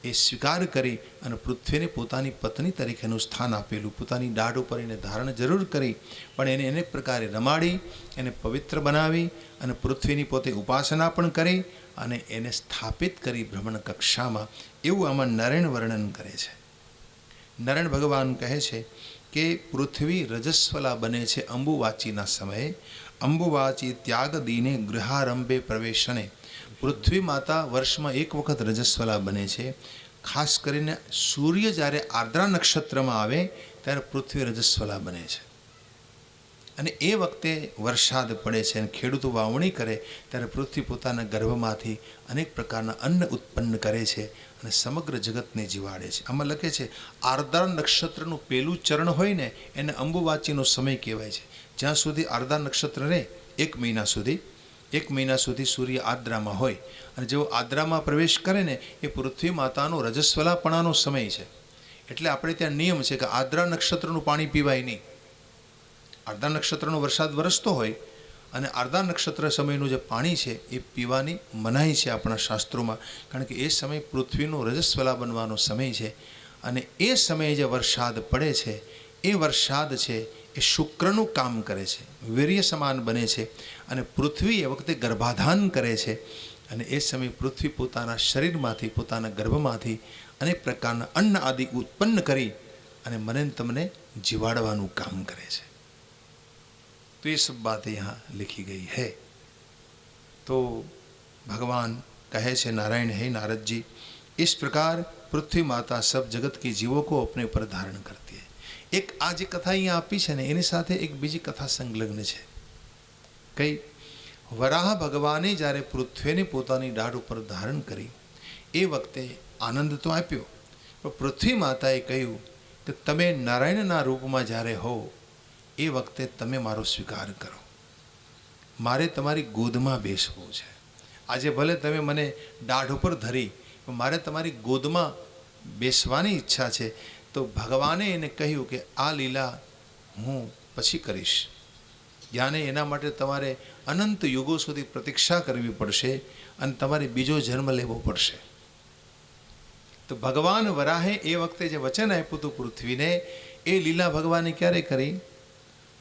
એ સ્વીકાર કરી અને પૃથ્વીને પોતાની પત્ની તરીકેનું સ્થાન આપેલું. પોતાની દાઢ ઉપર એને ધારણ જરૂર કરી, પણ એને અનેક પ્રકારે રમાડી, એને પવિત્ર બનાવી અને પૃથ્વીની પોતે ઉપાસના પણ કરી અને એને સ્થાપિત કરી ભ્રમણ કક્ષામાં. એવું આમાં નારાયણ વર્ણન કરે છે. નારાયણ ભગવાન કહે છે કે પૃથ્વી રજસ્વલા બને છે અંબુવાચીના સમયે. અંબુવાચી ત્યાગ દીને ગૃહારંભે પ્રવેશને. પૃથ્વી માતા વર્ષમાં એક વખત રજસ્વલા બને છે. ખાસ કરીને સૂર્ય જ્યારે આર્દ્રા નક્ષત્રમાં આવે ત્યારે પૃથ્વી રજસ્વલા બને છે અને એ વખતે વરસાદ પડે છે અને ખેડૂતો વાવણી કરે ત્યારે પૃથ્વી પોતાના ગર્ભમાંથી અનેક પ્રકારના અન્ન ઉત્પન્ન કરે છે અને સમગ્ર જગતને જીવાડે છે. આમાં લખે છે આર્દ્રા નક્ષત્રનું પહેલું ચરણ હોય ને એને અંબુવાચીનો સમય કહેવાય છે. જ્યાં સુધી આર્દ્રા નક્ષત્ર રહે એક મહિના સુધી સૂર્ય આદ્રામાં હોય અને જેવો આદ્રામાં પ્રવેશ કરે ને એ પૃથ્વી માતાનો રજસ્વલાપણાનો સમય છે. એટલે આપણે ત્યાં નિયમ છે કે આદ્રા નક્ષત્રનું પાણી પીવાય નહીં. આર્દ્રા નક્ષત્રનો વરસાદ વરસતો હોય અને આર્દ્રા નક્ષત્ર સમયનું જે પાણી છે એ પીવાની મનાઈ છે આપણા શાસ્ત્રોમાં, કારણ કે એ સમય પૃથ્વીનો રજસ્વલા બનવાનો સમય છે. અને એ સમયે જે વરસાદ પડે છે એ વરસાદ છે એ શુક્રનું કામ કરે છે, વીર્ય સમાન બને છે અને પૃથ્વી એ વખતે ગર્ભાધાન કરે છે. અને એ સમયે પૃથ્વી પોતાના શરીરમાંથી, પોતાના ગર્ભમાંથી અનેક પ્રકારના અન્ન આદિ ઉત્પન્ન કરી અને મને તમને જીવાડવાનું કામ કરે છે. तो ये सब बातें यहाँ लिखी गई है. तो भगवान कहे छे नारायण है नारद जी, इस प्रकार पृथ्वी माता सब जगत के जीवों को अपने ऊपर धारण करती है. एक आज कथा यहाँ आपी है ने एनी साथे एक बीजी कथा संलग्न है. कई वराह भगवाने જ્યારે પૃથ્વીને પોતાની દાઢ ઉપર ધારણ કરી એ વખતે આનંદ તો આપ્યો, પણ પૃથ્વી માતાએ કહ્યું કે તમે નારાયણના રૂપમાં જ્યારે હો એ વખતે તમે મારો સ્વીકાર કરો, મારે તમારી ગોદમાં બેસવું છે. આજે ભલે તમે મને દાઢ ઉપર ધરી, પણ મારે તમારી ગોદમાં બેસવાની ઈચ્છા છે. તો ભગવાને એને કહ્યું કે આ લીલા હું પછી કરીશ, યાને એના માટે તમારે અનંત યુગો સુધી પ્રતીક્ષા કરવી પડશે અને તમારે બીજો જન્મ લેવો પડશે. તો ભગવાન વરાહે એ વખતે જે વચન આપ્યું હતું પૃથ્વીને, એ લીલા ભગવાને ક્યારે કરી?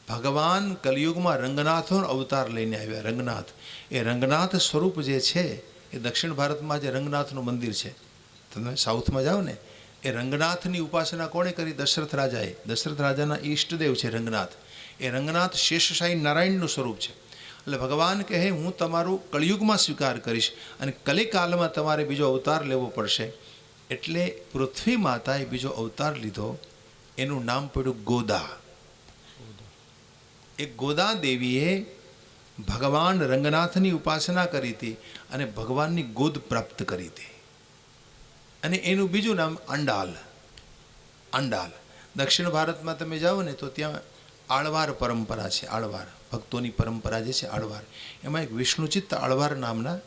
ભગવાન કલિયુગમાં રંગનાથનો અવતાર લઈને આવ્યા. રંગનાથ, એ રંગનાથ સ્વરૂપ જે છે એ દક્ષિણ ભારતમાં જે રંગનાથનું મંદિર છે, તમે સાઉથમાં જાઓ ને, એ રંગનાથની ઉપાસના કોણે કરી? દશરથ રાજાએ. દશરથ રાજાના ઈષ્ટદેવ છે રંગનાથ. એ રંગનાથ શેષશાહી નારાયણનું સ્વરૂપ છે. એટલે ભગવાન કહે હું તમારું કળિયુગમાં સ્વીકાર કરીશ અને કલિકાલમાં તમારે બીજો અવતાર લેવો પડશે. એટલે પૃથ્વી માતાએ બીજો અવતાર લીધો, એનું નામ પડ્યું ગોદા. એ ગોદા દેવીએ ભગવાન રંગનાથની ઉપાસના કરી હતી અને ભગવાનની ગોદ પ્રાપ્ત કરી હતી. અને એનું બીજું નામ આંડાલ. આંડાલ દક્ષિણ ભારતમાં તમે જાઓ ને તો ત્યાં આળવાર પરંપરા છે. આળવાર ભક્તોની પરંપરા જે છે આળવાર, એમાં એક વિષ્ણુચિત્ત આળવાર નામના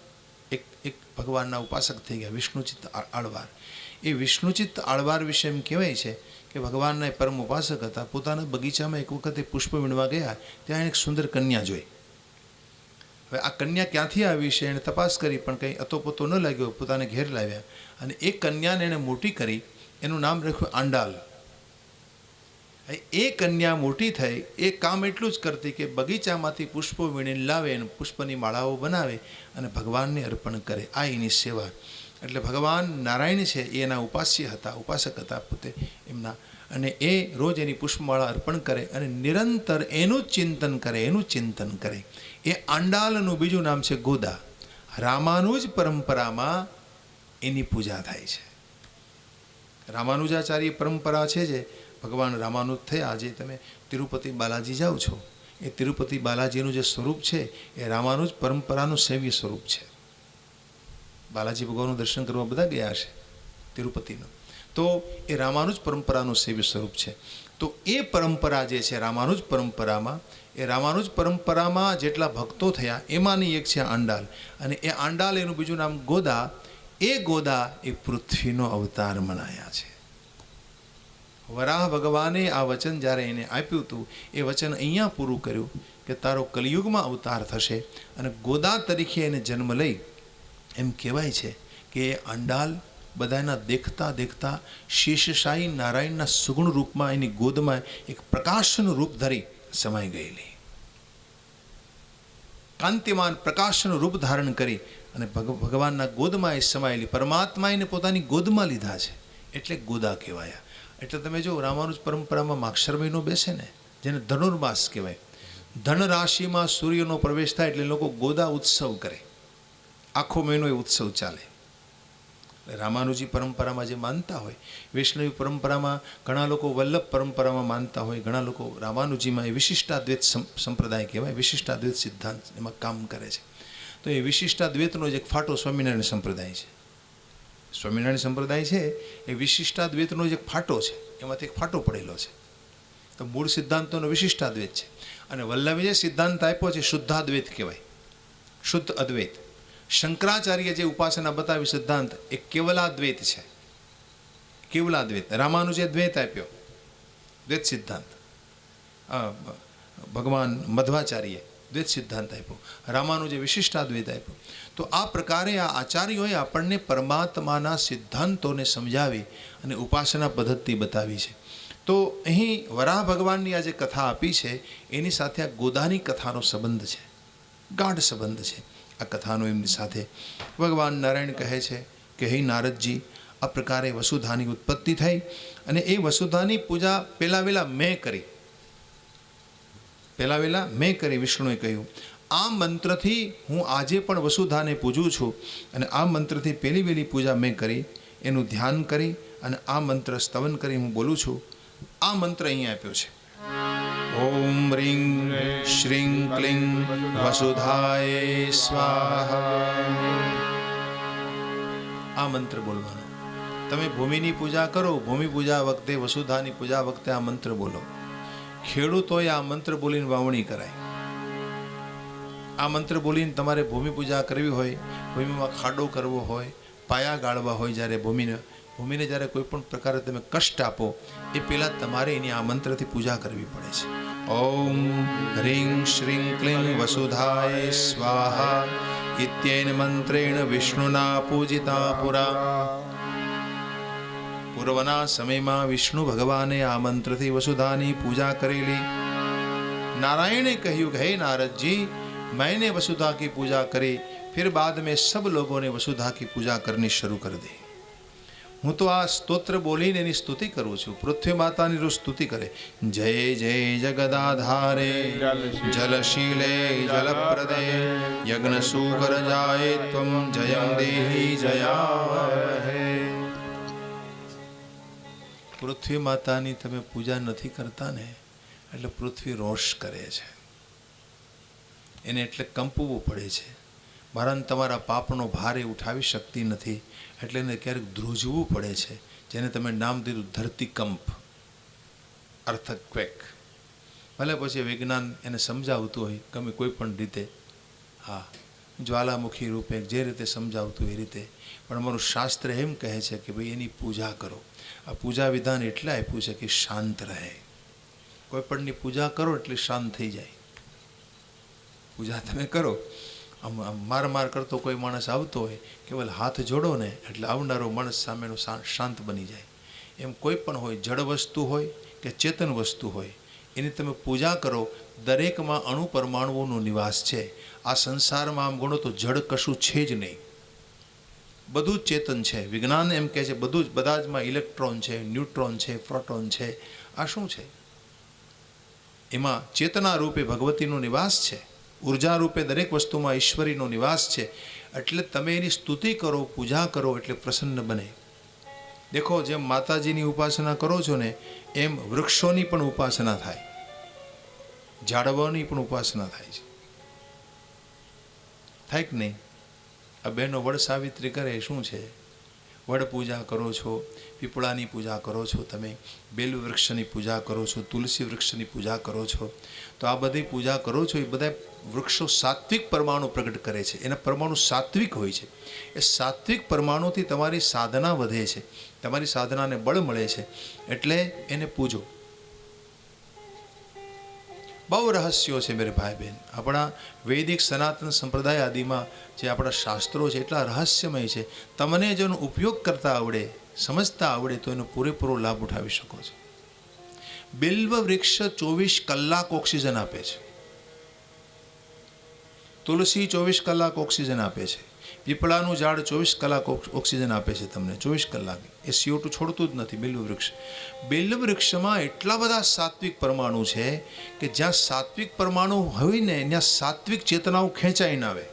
એક ભગવાનના ઉપાસક થઈ ગયા, વિષ્ણુચિત્ત આળવાર. એ વિષ્ણુચિત્ત આળવાર વિશે એમ કહેવાય છે કે ભગવાનના પરમ ઉપાસક હતા. પોતાના બગીચામાં એક વખતે પુષ્પ વીણવા ગયા, ત્યાં એક સુંદર કન્યા જોઈ. હવે આ કન્યા ક્યાંથી આવી છે એણે તપાસ કરી, પણ કંઈ અતોપતો ન લાગ્યો. પોતાને ઘેર લાવ્યા અને એ કન્યાને એણે મોટી કરી, એનું નામ રાખ્યું આંડાલ. એ કન્યા મોટી થઈ, એ કામ એટલું જ કરતી કે બગીચામાંથી પુષ્પો વીણીને લાવે અને પુષ્પની માળાઓ બનાવે અને ભગવાનને અર્પણ કરે. આ એની સેવા. એટલે ભગવાન નારાયણ છે એ એના ઉપાસ્ય હતા, ઉપાસક હતા પોતે એમના. અને એ રોજ એની પુષ્પમાળા અર્પણ કરે અને નિરંતર એનું ચિંતન કરે. એ આંડાલનું બીજું નામ છે ગોદા. રામાનુજ પરંપરામાં એની પૂજા થાય છે. રામાનુજાચાર્ય પરંપરા છે જે ભગવાન રામાનુજ થયા. આજે તમે તિરુપતિ બાલાજી જાઓ છો, એ તિરુપતિ બાલાજીનું જે સ્વરૂપ છે એ રામાનુજ પરંપરાનું સેવ્ય સ્વરૂપ છે. બાલાજી ભગવાનનું દર્શન કરવા બધા ગયા છે તિરુપતિનું. તો એ રામાનુજ પરંપરાનું સેવ્ય સ્વરૂપ છે. તો એ પરંપરા જે છે રામાનુજ પરંપરામાં, એ રામાનુજ પરંપરામાં જેટલા ભક્તો થયા એમાંની એક છે આંડાલ. અને એ આંડાલ એનું બીજું નામ ગોદા. એ ગોદા એ પૃથ્વીનો અવતાર મનાયા છે. વરાહ ભગવાને આ વચન જ્યારે એને આપ્યું હતું, એ વચન અહીંયા પૂરું કર્યું કે તારો કલિયુગમાં અવતાર થશે અને ગોદા તરીકે એને જન્મ લઈ. એમ કહેવાય છે કે આંડાલ બધાના દેખતા દેખતા શેષશાહી નારાયણના સુગુણ રૂપમાં એની ગોદમાં એક પ્રકાશનું રૂપ ધરી સમાઈ ગયેલી. કાંતિમાન પ્રકાશનું રૂપ ધારણ કરી અને ભગવાનના ગોદમાં એ સમાયેલી. પરમાત્મા એને પોતાની ગોદમાં લીધા છે એટલે ગોદા કહેવાયા. એટલે તમે જો રામાનુજ પરંપરામાં માક્ષર મહિનો બેસે ને, જેને ધનુર્માસ કહેવાય, ધન રાશિમાં સૂર્યનો પ્રવેશ થાય એટલે લોકો ગોદા ઉત્સવ કરે, આખો મહિનો એ ઉત્સવ ચાલે. રામાનુજી પરંપરામાં જે માનતા હોય, વૈષ્ણવી પરંપરામાં ઘણા લોકો વલ્લભ પરંપરામાં માનતા હોય, ઘણા લોકો રામાનુજીમાં એ વિશિષ્ટાદ્વૈત સંપ્રદાય કહેવાય, વિશિષ્ટાદ્વૈત સિદ્ધાંત એમાં કામ કરે છે. તો એ વિશિષ્ટાદ્વૈતનો જ એક ફાટો સ્વામિનારાયણ સંપ્રદાય છે. સ્વામિનારાયણ સંપ્રદાય છે એ વિશિષ્ટાદ્વૈતનો જ એક ફાટો છે, એમાંથી એક ફાટો પડેલો છે. તો મૂળ સિદ્ધાંતોનો વિશિષ્ટાદ્વૈત છે. અને વલ્લભે જે સિદ્ધાંત આપ્યો છે શુદ્ધાદ્વૈત કહેવાય, શુદ્ધ અદ્વૈત. શંકરાચાર્ય જે ઉપાસના બતાવી સિદ્ધાંત એ કેવલાદ્વૈત છે, કેવલાદ્વૈત. રામાનુજે દ્વૈત આપ્યો, દ્વૈત સિદ્ધાંત. ભગવાન મધ્વાચાર્ય દ્વૈત સિદ્ધાંત આપ્યો, રામાનુજે વિશિષ્ટાદ્વૈત આપ્યો. તો આ પ્રકારે આ આચાર્યોએ આપણને પરમાત્માના સિદ્ધાંતોને સમજાવી અને ઉપાસના પદ્ધતિ બતાવી છે. તો અહીં વરાહ ભગવાનની આ જે કથા આપી છે એની સાથે આ ગોદાની કથાનો સંબંધ છે, ગાઢ સંબંધ છે આ કથાનો એમની સાથે. ભગવાન નારાયણ કહે છે કે હે નારદજી, આ પ્રકારે વસુધાની ઉત્પત્તિ થઈ અને એ વસુધાની પૂજા પહેલાં વહેલા મેં કરી. વિષ્ણુએ કહ્યું આ મંત્રથી હું આજે પણ વસુધાને પૂજું છું અને આ મંત્રથી પહેલી વહેલી પૂજા મેં કરી, એનું ધ્યાન કરી અને આ મંત્ર સ્તવન કરી હું બોલું છું. આ મંત્ર અહીં આપ્યો છે, ઓમ રીંગ શ્રીં ક્લીં વસુધાય સ્વાહા. આ મંત્ર બોલવાનો. તમે ભૂમિની પૂજા કરો, ભૂમિ પૂજા વખતે, વસુધાની પૂજા વખતે આ મંત્ર બોલો. ખેડૂતોએ આ મંત્ર બોલીને વાવણી કરાય. આ મંત્ર બોલીને તમારે ભૂમિ પૂજા કરવી હોય, ભૂમિમાં ખાડો કરવો હોય, પાયા ગાળવા હોય, જ્યારે ભૂમિને જ્યારે કોઈ પણ પ્રકારે તમે કષ્ટ આપો એ પહેલાં તમારે એની આ મંત્રથી પૂજા કરવી પડે છે. ઓમ રીં શ્રીં ક્લીં વસુધાય સ્વાહા ઇત્યેન મંત્રેણ વિષ્ણુના પૂજિતા પુરા. પૂર્વના સમયમાં વિષ્ણુ ભગવાને આ મંત્રથી વસુધાની પૂજા કરેલી. नारायण ने કહ્યું कि हे नारद जी, मैंने वसुधा की पूजा करी, फिर बाद में सब लोगों ने वसुधा की पूजा करनी शुरू कर दी. હું તો આ સ્તોત્ર બોલીને એની સ્તુતિ કરું છું. પૃથ્વી માતાની રોજ સ્તુતિ કરે, જય જય જગદાધારે જલશીલે જલપ્રદે યજ્ઞ સુકર જાય ત્વમ જયમ દેહી જયા. પૃથ્વી માતાની તમે પૂજા નથી કરતા ને એટલે પૃથ્વી રોષ કરે છે, એને એટલે કંપવું પડે છે. મહારાજ તમારા પાપનો ભારે ઉઠાવી શકતી નથી એટલે એને ક્યારેક ધ્રુજવું પડે છે, જેને તમે નામ દીધું ધરતીકંપ, અર્થક્વેક. ભલે પછી વિજ્ઞાન એને સમજાવતું હોય ગમે કોઈ પણ રીતે, હા, જ્વાલામુખી રૂપે જે રીતે સમજાવતું એ રીતે, પણ અમારું શાસ્ત્ર એમ કહે છે કે ભાઈ એની પૂજા કરો. આ પૂજા વિધાન એટલે આપ્યું છે કે શાંત રહે. કોઈ પણની પૂજા કરો એટલે શાંત થઈ જાય. પૂજા તમે કરો, માર કરતો કોઈ માણસ આવતો હોય, કેવલ હાથ જોડો ને એટલે આવનારો માણસ સામેનો શાંત બની જાય. એમ કોઈ પણ હોય, જડ વસ્તુ હોય કે ચેતન વસ્તુ હોય, એની તમે પૂજા કરો. દરેકમાં અણુ પરમાણુઓનો નિવાસ છે. આ સંસારમાં આમ ગણો તો જડ કશું છે જ નહીં, બધું જ ચેતન છે. વિજ્ઞાન એમ કહે છે બધું જ, બધા જમાં ઇલેક્ટ્રોન છે, ન્યુટ્રોન છે, પ્રોટોન છે. આ શું છે? એમાં ચેતના રૂપે ભગવતીનો નિવાસ છે, ઉર્જા રૂપે દરેક વસ્તુમાં ઈશ્વરીનો નિવાસ છે. એટલે તમે એની સ્તુતિ કરો, પૂજા કરો એટલે પ્રસન્ન બને. દેખો, જેમ માતાજીની ઉપાસના કરો છો ને એમ વૃક્ષોની પણ ઉપાસના થાય, ઝાડવાની પણ ઉપાસના થાય છે. થાય કે નહીં? આ બહેનો વડ સાવિત્રી કરે શું છે? વડ પૂજા કરો છો, પીપળાની પૂજા કરો છો, તમે બેલ વૃક્ષની પૂજા કરો છો, તુલસી વૃક્ષની પૂજા કરો છો. તો આ બધી પૂજા કરો છો, એ બધા વૃક્ષો સાત્વિક પરમાણુ પ્રગટ કરે છે. એના પરમાણુ સાત્વિક હોય છે. એ સાત્વિક પરમાણુથી તમારી સાધના વધે છે, તમારી સાધનાને બળ મળે છે. એટલે એને પૂજો. બહુ રહસ્યો છે મેરે ભાઈ બહેન. આપણા વૈદિક સનાતન સંપ્રદાય આદિમાં જે આપણા શાસ્ત્રો છે એટલા રહસ્યમય છે. તમને જેનો ઉપયોગ કરતા આવડે, સમજતા આવડે તો એનો પૂરેપૂરો લાભ ઉઠાવી શકો છો. બિલ્વ વૃક્ષ 24 કલાક ઓક્સિજન આપે છે, તુલસી 24 કલાક ઓક્સિજન આપે છે. પીપળાનું ઝાડ 24 કલાક ઓક્સિજન આપે છે તમને, 24 કલાક. એ CO2 છોડતું જ નથી. બિલ્વવૃક્ષ, બિલ્વવૃક્ષમાં એટલા બધા સાત્વિક પરમાણુ છે કે જ્યાં સાત્વિક પરમાણુ હોય ને ત્યાં સાત્વિક ચેતનાઓ ખેંચાઈ ના આવે.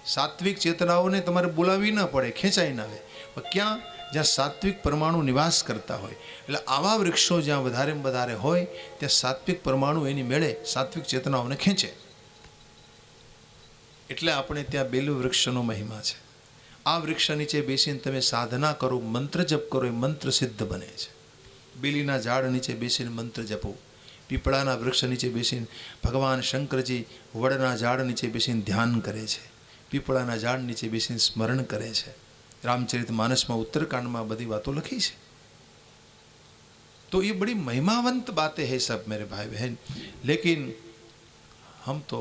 સાત્વિક ચેતનાઓને તમારે બોલાવી ના પડે, ખેંચાઈ ના આવે. પણ ક્યાં? જ્યાં સાત્વિક પરમાણુ નિવાસ કરતા હોય. એટલે આવા વૃક્ષો જ્યાં વધારેમાં વધારે હોય ત્યાં સાત્વિક પરમાણુ એની મેળે સાત્વિક ચેતનાઓને ખેંચે. એટલે આપણે ત્યાં બેલુ વૃક્ષનો મહિમા છે. આ વૃક્ષ નીચે બેસીને તમે સાધના કરો, મંત્ર જપ કરો, એ મંત્ર સિદ્ધ બને છે. બેલીના ઝાડ નીચે બેસીને મંત્ર જપો, પીપળાના વૃક્ષ નીચે બેસીને ભગવાન શંકરજી વડના ઝાડ નીચે બેસીને ધ્યાન કરે છે, પીપળાના ઝાડ નીચે બેસીને સ્મરણ કરે છે. रामचरित मानस में उत्तरकांड में बड़ी बातों लिखी है. तो ये बड़ी महिमावंत बातें हैं सब मेरे भाई बहन. लेकिन हम तो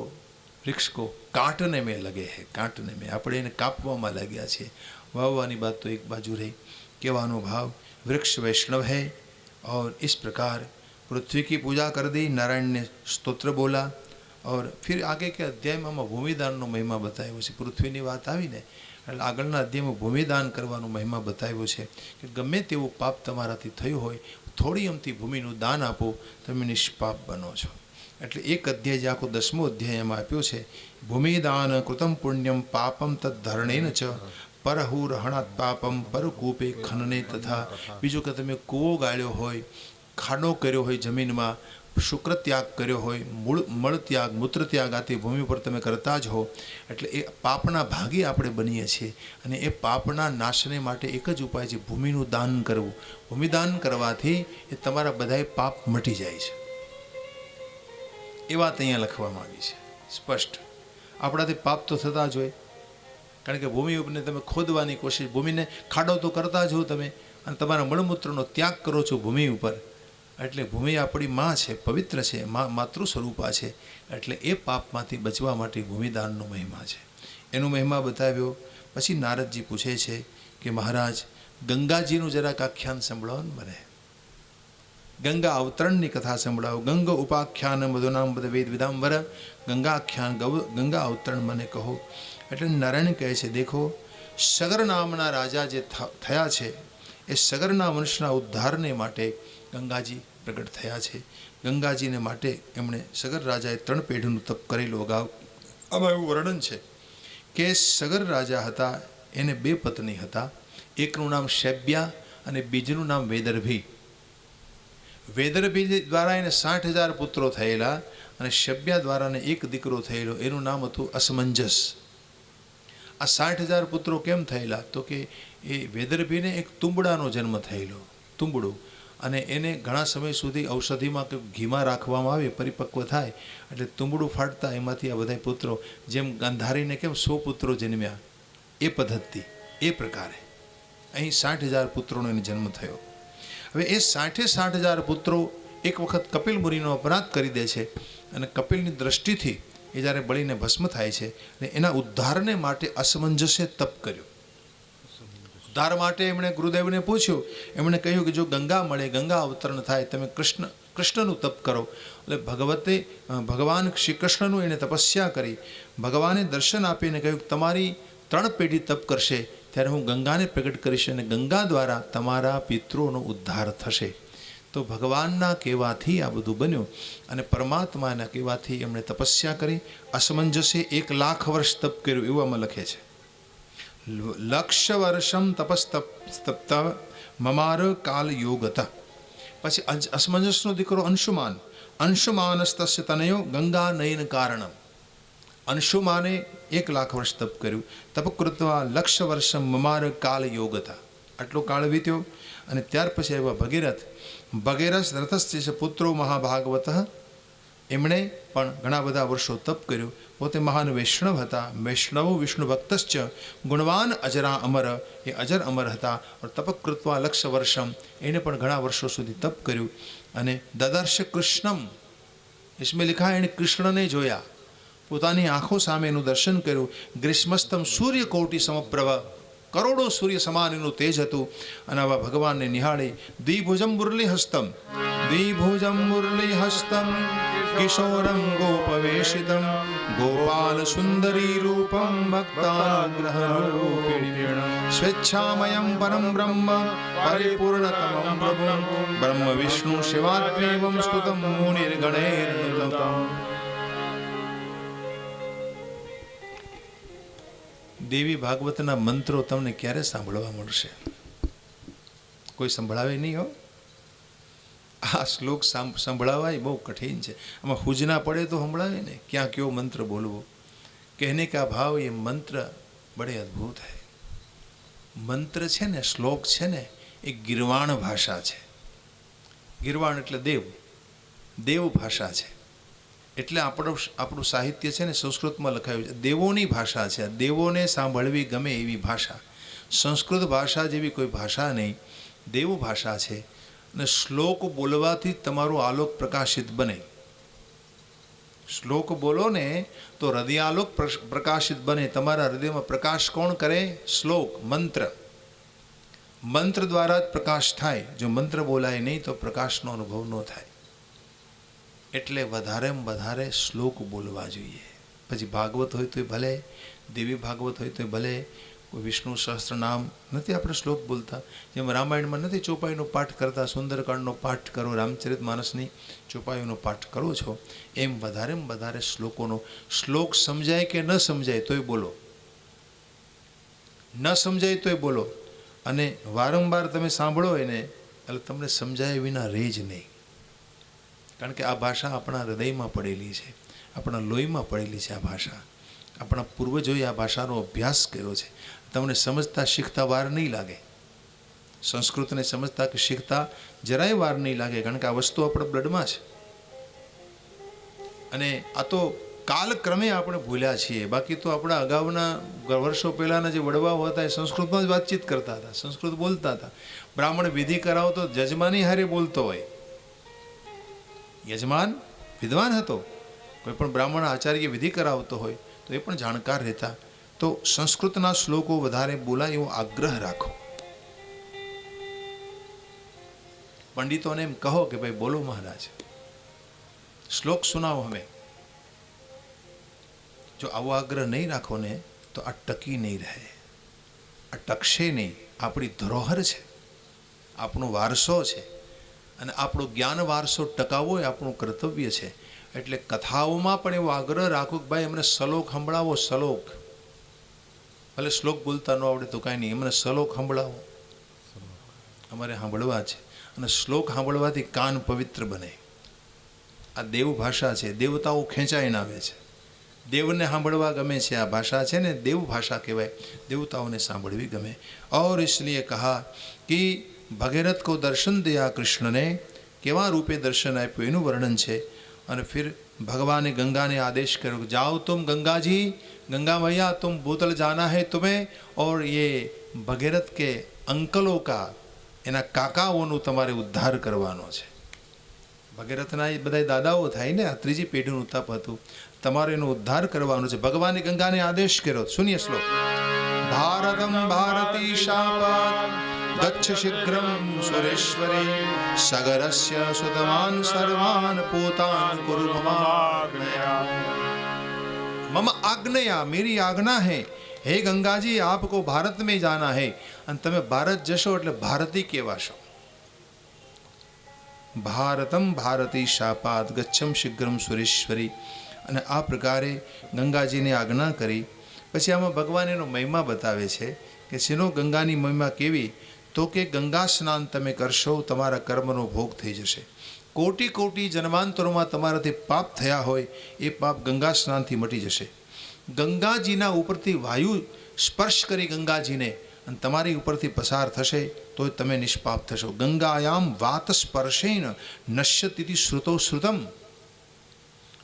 वृक्ष को काटने में लगे हैं, काटने में આપણે એને કાપવામાં લાગ્યા છે. વાવવાની बात तो एक बाजू रही. कहવાનો भाव वृक्ष वैष्णव है और इस प्रकार पृथ्वी की पूजा कर दी, नारायण ने स्तोत्र बोला और फिर आगे के अध्याय में भूमिदान महिमा बताव्यो છે. પૃથ્વીની વાત આવીને એટલે આગળના અધ્યાયમાં ભૂમિદાન કરવાનો મહિમા બતાવ્યો છે કે ગમે તેવું પાપ તમારાથી થયું હોય, થોડી અમથી ભૂમિનું દાન આપો, તમે નિષ્પાપ બનો છો. એટલે એક અધ્યાય જે આખો 10મો અધ્યાય એમાં આપ્યો છે. ભૂમિદાન કૃતમ પુણ્યમ પાપમ તદ્ધરણેન ચ પરહુરહણાત પાપમ પરકૂપે ખનને તથા. બીજું કે તમે કૂવો ગાળ્યો હોય, ખાડો કર્યો હોય જમીનમાં, શુક્ર ત્યાગ કર્યો હોય, મળ ત્યાગ, મૂત્ર ત્યાગ આથી ભૂમિ પર તમે કરતા જ હો. એટલે એ પાપના ભાગી આપણે બનીએ છીએ. અને એ પાપના નાશને માટે એક જ ઉપાય છે, ભૂમિનું દાન કરવું. ભૂમિદાન કરવાથી એ તમારા બધાય પાપ મટી જાય છે. એ વાત અહીંયા લખવામાં આવી છે સ્પષ્ટ. આપણાથી પાપ તો થતા જ હોય, કારણ કે ભૂમિ ઉપરને તમે ખોદવાની કોશિશ, ભૂમિને ખાડો તો કરતા જ હો તમે, અને તમારા મળમૂત્રનો ત્યાગ કરો છો ભૂમિ ઉપર. એટલે ભૂમિ આપણી માં છે, પવિત્ર છે, માતૃ સ્વરૂપા છે. એટલે એ પાપમાંથી બચવા માટે ભૂમિદાનનો મહિમા છે. એનો મહિમા બતાવ્યો. પછી નારદજી પૂછે છે કે મહારાજ ગંગાજીનું જરાક આખ્યાન સંભળાવો ને મને. ગંગા અવતરણની કથા સંભળાવો. ગંગા ઉપાખ્યાન મધુનામ બધ વેદ વિદાંબર. ગંગા આખ્યાન, ગંગા અવતરણ મને કહો. એટલે નારાયણ કહે છે, દેખો સગર નામના રાજા જે થયા છે, એ સગરના વંશના ઉદ્ધારને માટે ગંગાજી પ્રગટ થયા છે. ગંગાજીને માટે એમણે સગર રાજાએ 3 પેઢીનું તપ કરેલું. અગાઉ આમાં એવું વર્ણન છે કે સગર રાજા હતા, એને 2 પત્ની હતા. એકનું નામ શૈબ્યા અને બીજનું નામ વેદર્ભી. વેદર્ભી દ્વારા એને 60,000 પુત્રો થયેલા અને શૈબ્યા દ્વારાને એક દીકરો થયેલો, એનું નામ હતું અસમંજસ. આ 60,000 પુત્રો કેમ થયેલા? તો કે એ વેદર્ભીને એક તુંબડાનો જન્મ થયેલો, તુંબડું. અને એને ઘણા સમય સુધી ઔષધિમાં કે ઘીમાં રાખવામાં આવે, પરિપક્વ થાય એટલે તુંબડું ફાટતા એમાંથી આ બધા પુત્રો, જેમ ગાંધારીને કેમ 100 પુત્રો જન્મ્યા, એ પદ્ધતિ. એ પ્રકારે અહીં 60,000 પુત્રોનો એને જન્મ થયો. હવે એ 60,000 પુત્રો એક વખત કપિલ મુનિનો અપરાધ કરી દે છે અને કપિલની દ્રષ્ટિથી એ જ્યારે બળીને ભસ્મ થાય છે. અને એના ઉદ્ધારને માટે અસમંજસે તપ કર્યું. ઉદ્ધાર માટે એમણે ગુરુદેવને પૂછ્યું. એમણે કહ્યું કે જો ગંગા મળે, ગંગા અવતરણ થાય, તમે કૃષ્ણનું તપ કરો. એટલે ભગવાન શ્રી કૃષ્ણનું એને તપસ્યા કરી. ભગવાને દર્શન આપીને કહ્યું તમારી 3 પેઢી તપ કરશે ત્યારે હું ગંગાને પ્રગટ કરીશ અને ગંગા દ્વારા તમારા પિતૃઓનો ઉદ્ધાર થશે. તો ભગવાનના કહેવાથી આ બધું બન્યું અને પરમાત્માના કહેવાથી એમણે તપસ્યા કરી. અસમંજસે 1,00,000 વર્ષ તપ કર્યું એવું આમાં લખે છે. લક્ષ વર્ષમ તપસ્તપ્ત મમાર કાલ યોગત. પછી અસમંજસનો દીકરો અંશુમાન, અંશુમાનસ્તસ્ય તનયો ગંગા નયન કારણમ. અંશુમાને 1,00,000 વર્ષ તપ કર્યું. તપ કૃત્વા લક્ષ વર્ષમ મમાર કાલ યોગત. આટલો કાળ વીત્યો અને ત્યાર પછી આવ્યા ભગીરથ. ભગીરથ રથસ્ય પુત્રો મહાભાગવત. એમણે પણ ઘણા બધા વર્ષો તપ કર્યું. પોતે મહાન વૈષ્ણવ હતા. વૈષ્ણવો વિષ્ણુ ભક્તશ્ચ ગુણવાન અજરા અમર. એ અજર અમર હતા. તપકૃત્વા લક્ષ વર્ષમ. એને પણ ઘણા વર્ષો સુધી તપ કર્યું. અને દદર્શ કૃષ્ણમ, इसमें लिखा એણે કૃષ્ણને જોયા, પોતાની આંખો સામે એનું દર્શન કર્યું. ગ્રીષ્મસ્તમ સૂર્યકોટી સમપ્રભ. કરોડો સૂર્ય સમાન એનું તેજ હતું. અને આવા ભગવાનને નિહાળી દ્વિભુજમ મુરલી હસ્તમ કિશોરમ ગોપવેશિતમ ગોપાલ સુંદરી રૂપમ ભક્તાનુગ્રહરૂપિણિ સ્વેચ્છામયમ પરમ બ્રહ્મ પરિપૂર્ણતમં પ્રભું બ્રહ્મ વિષ્ણુ શિવાત્મેવં સ્તુતં મુનિર્ગણૈર્નતમ. દેવી ભાગવતના મંત્રો તમને ક્યારે સાંભળવા મળશે? કોઈ સંભળાવે નહીં હો. આ શ્લોક સંભળાવા બહુ કઠિન છે. આમાં હુજના પડે તો સંભળાવે ને, ક્યાં કયો મંત્ર બોલવો. કહેને કા ભાવ એ મંત્ર બડે અદ્ભુત હૈ. મંત્ર છે ને, શ્લોક છે ને, એ ગીરવાણ ભાષા છે. ગીરવાણ એટલે દેવ, દેવ ભાષા છે. એટલે આપણું સાહિત્ય છે ને સંસ્કૃતમાં લખાયું છે. દેવોની ભાષા છે. દેવોને સાંભળવી ગમે એવી ભાષા. સંસ્કૃત ભાષા જેવી કોઈ ભાષા નહીં, દેવ ભાષા છે. અને શ્લોક બોલવાથી તમારું આલોક પ્રકાશિત બને. શ્લોક બોલો ને તો હૃદયાલોક પ્રકાશિત બને. તમારા હૃદયમાં પ્રકાશ કોણ કરે? શ્લોક, મંત્ર. મંત્ર દ્વારા જ પ્રકાશ થાય. જો મંત્ર બોલાય નહીં તો પ્રકાશનો અનુભવ ન થાય. એટલે વધારેમાં વધારે શ્લોક બોલવા જોઈએ. પછી ભાગવત હોય તોય ભલે, દેવી ભાગવત હોય તોય ભલે, કોઈ વિષ્ણુ સહસ્ત્ર નામ નથી આપણે શ્લોક બોલતા. જેમ રામાયણમાં નથી ચોપાઈનો પાઠ કરતા, સુંદરકાંડનો પાઠ કરો, રામચરિત માનસની ચોપાઈનો પાઠ કરો છો, એમ વધારેમાં વધારે શ્લોકોનો. શ્લોક સમજાય કે ન સમજાય તોય બોલો, ન સમજાય તોય બોલો. અને વારંવાર તમે સાંભળો એને એટલે તમને સમજાય વિના રહે જ નહીં. કારણ કે આ ભાષા આપણા હૃદયમાં પડેલી છે, આપણા લોહીમાં પડેલી છે. આ ભાષા આપણા પૂર્વજોએ આ ભાષાનો અભ્યાસ કર્યો છે. તમને સમજતા શીખતા વાર નહીં લાગે. સંસ્કૃતને સમજતા કે શીખતા જરાય વાર નહીં લાગે, કારણ કે આ વસ્તુ આપણા બ્લડમાં છે. અને આ તો કાલક્રમે આપણે ભૂલ્યા છીએ. બાકી તો આપણા અગાઉના વર્ષો પહેલાંના જે વડવાઓ હતા એ સંસ્કૃતમાં જ વાતચીત કરતા હતા, સંસ્કૃત બોલતા હતા. બ્રાહ્મણ વિધિ કરાવતો જજમાની હારે બોલતો હોય. યજમાન વિદ્વાન હતો, કોઈ પણ બ્રાહ્મણ આચાર્ય વિધિ કરાવતો હોય તો એ પણ જાણકાર રહેતા. તો સંસ્કૃતના શ્લોકો વધારે બોલાય એવો આગ્રહ રાખો. પંડિતોને એમ કહો કે ભાઈ બોલો મહારાજ, શ્લોક સુનાવો હમે. જો આવો આગ્રહ નહીં રાખો ને તો આ ટકી નહીં રહે, આ ટકશે નહીં. આપણી ધરોહર છે, આપણો વારસો છે, અને આપણો જ્ઞાન વારસો ટકાવવો એ આપણું કર્તવ્ય છે. એટલે કથાઓમાં પણ એવો આગ્રહ રાખો કે ભાઈ અમને શ્લોક સંભળાવો. શ્લોક ભલે શ્લોક બોલતા ન આવડે તો કાંઈ નહીં, અમને શ્લોક સંભળાવો. અમારે સાંભળવા છે. અને શ્લોક સાંભળવાથી કાન પવિત્ર બને. આ દેવ ભાષા છે, દેવતાઓ ખેંચાઈને આવે છે. દેવને સાંભળવા ગમે છે. આ ભાષા છે ને દેવ ભાષા કહેવાય. દેવતાઓને સાંભળવી ગમે. और इसलिए कहा कि ભગીરથ કો દર્શન દયા કૃષ્ણને કેવા રૂપે દર્શન આપ્યું એનું વર્ણન છે. અને फिर भगवान गंगा ने आदेश કર્યો कि जाओ तुम गंगा जी, गंगा मैया तुम भूतल जाना है तुम्हें, और ये भगीरथ के अंकलों का, એના કાકાઓનું તમારે ઉદ્ધાર કરવાનો છે. ભગીરથના એ બધા દાદાઓ થાય ને, આ ત્રીજી પેઢીનું તપ હતું. તમારે એનો ઉદ્ધાર કરવાનો છે. ભગવાને ગંગાને આદેશ કર્યો. સુનિએ શ્લોક. ભારતમ ભારતી શાપાત ગચ્છ શીઘ્રમ સુરેશ્વરી સગરસ્ય સુતમાન સર્વાન પોતાન કુરુ મમ આજ્ઞયા, मेरी आज्ञा है हे गंगा जी आपको भारत में जाना है. અને તમે ભારત જશો એટલે ભારતી કહેવાશો. ભારતમ ભારતી શાપાત ગચ્છમ શીઘ્રમ સુરેશ્વરી. અને આ પ્રકારે ગંગાજીને આજ્ઞા કરી. પછી આમાં ભગવાન એનો મહિમા બતાવે છે કે શેનો ગંગાની મહિમા કેવી? તો કે ગંગા સ્નાન તમે કરશો, તમારા કર્મનો ભોગ થઈ જશે. કોટી કોટી જન્માંતરોમાં તમારાથી પાપ થયા હોય એ પાપ ગંગા સ્નાનથી મટી જશે. ગંગાજીના ઉપરથી વાયુ સ્પર્શ કરી ગંગાજીને અને તમારી ઉપરથી પસાર થશે તો તમે નિષ્પાપ થશો. ગંગાયામ વાત સ્પર્શેન નશ્યતિથી શ્રુતો શ્રુતમ.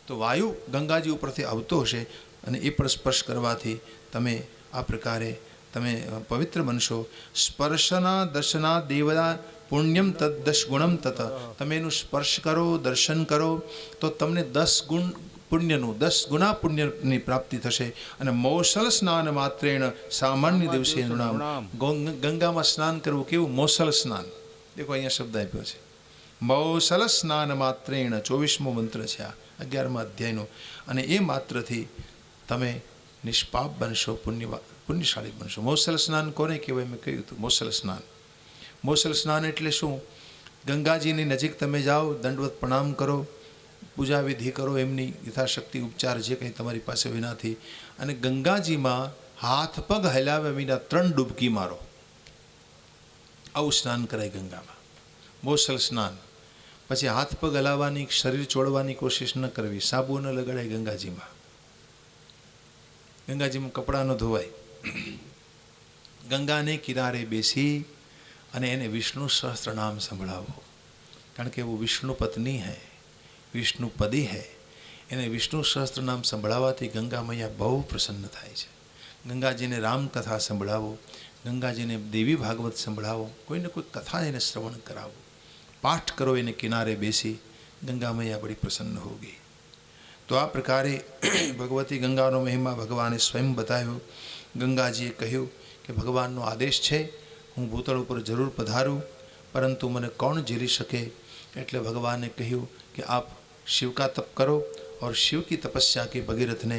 તો વાયુ ગંગાજી ઉપરથી આવતો હશે અને એ પણ સ્પર્શ કરવાથી તમે આ પ્રકારે તમે પવિત્ર બનશો. સ્પર્શના દર્શના દેવતા પુણ્યમ તદ 10 ગુણમ તત. તમે એનું સ્પર્શ કરો, દર્શન કરો તો તમને 10 ગુણ પુણ્યનું 10 ગુણા પુણ્યની પ્રાપ્તિ થશે. અને મોસલ સ્નાન માત્રેણ સામાન્ય દિવસે નૃણામ. ગંગામાં સ્નાન કરવું કેવું? મોસલ સ્નાન. દેખો અહીંયા શબ્દ આપ્યો છે મોસલ સ્નાન માત્રેણ. 24મો મંત્ર છે આ 11મા અધ્યાયનો. અને એ માત્રથી તમે નિષ્પાપ બનશો, પુણ્યશાળી બનશો. મોસલ સ્નાન કોને કહેવાય? મેં કહ્યું હતું મોસલ સ્નાન. મોસલ સ્નાન એટલે શું? ગંગાજીની નજીક તમે જાઓ, દંડવત પ્રણામ કરો, પૂજા વિધિ કરો, એમની યથાશક્તિ ઉપચાર જે કંઈ તમારી પાસે વિનાથી, અને ગંગાજીમાં હાથ પગ હલાવ્યા વિના 3 ડૂબકી મારો. આવું સ્નાન કરાય ગંગામાં, મોસલ સ્નાન. પછી હાથ પગ હલાવવાની, શરીર ચોળવાની કોશિશ ન કરવી, સાબુ ન લગાડાય ગંગાજીમાં. ગંગાજીમાં કપડાં ન ધોવાય. ગંગાને કિનારે બેસી અને એને વિષ્ણુ સહસ્ત્ર નામ સંભળાવો, કારણ કે वो વિષ્ણુ પત્ની है, વિષ્ણુ પદી है. એને વિષ્ણુ સહસ્ત્ર નામ સંભળાવવાથી ગંગા મૈયા બહુ પ્રસન્ન થાય છે. ગંગાજીને રામકથા સંભળાવો, ગંગાજીને દેવી ભાગવત સંભળાવો, કોઈને કોઈ કથા એને શ્રવણ કરાવો, પાઠ કરો એને કિનારે બેસી. ગંગા મૈયા બડી પ્રસન્ન હોગી. તો આ પ્રકારે ભગવતી ગંગાનો મહિમા ભગવાને સ્વયં બતાવ્યો. ગંગાજીએ કહ્યું કે ભગવાનનો આદેશ છે, હું ભૂતળ ઉપર જરૂર પધારું, પરંતુ મને કોણ ઝીલી શકે? એટલે ભગવાને કહ્યું कि आप शिव का तप करो और शिव की तपस्या के भगीरथ ने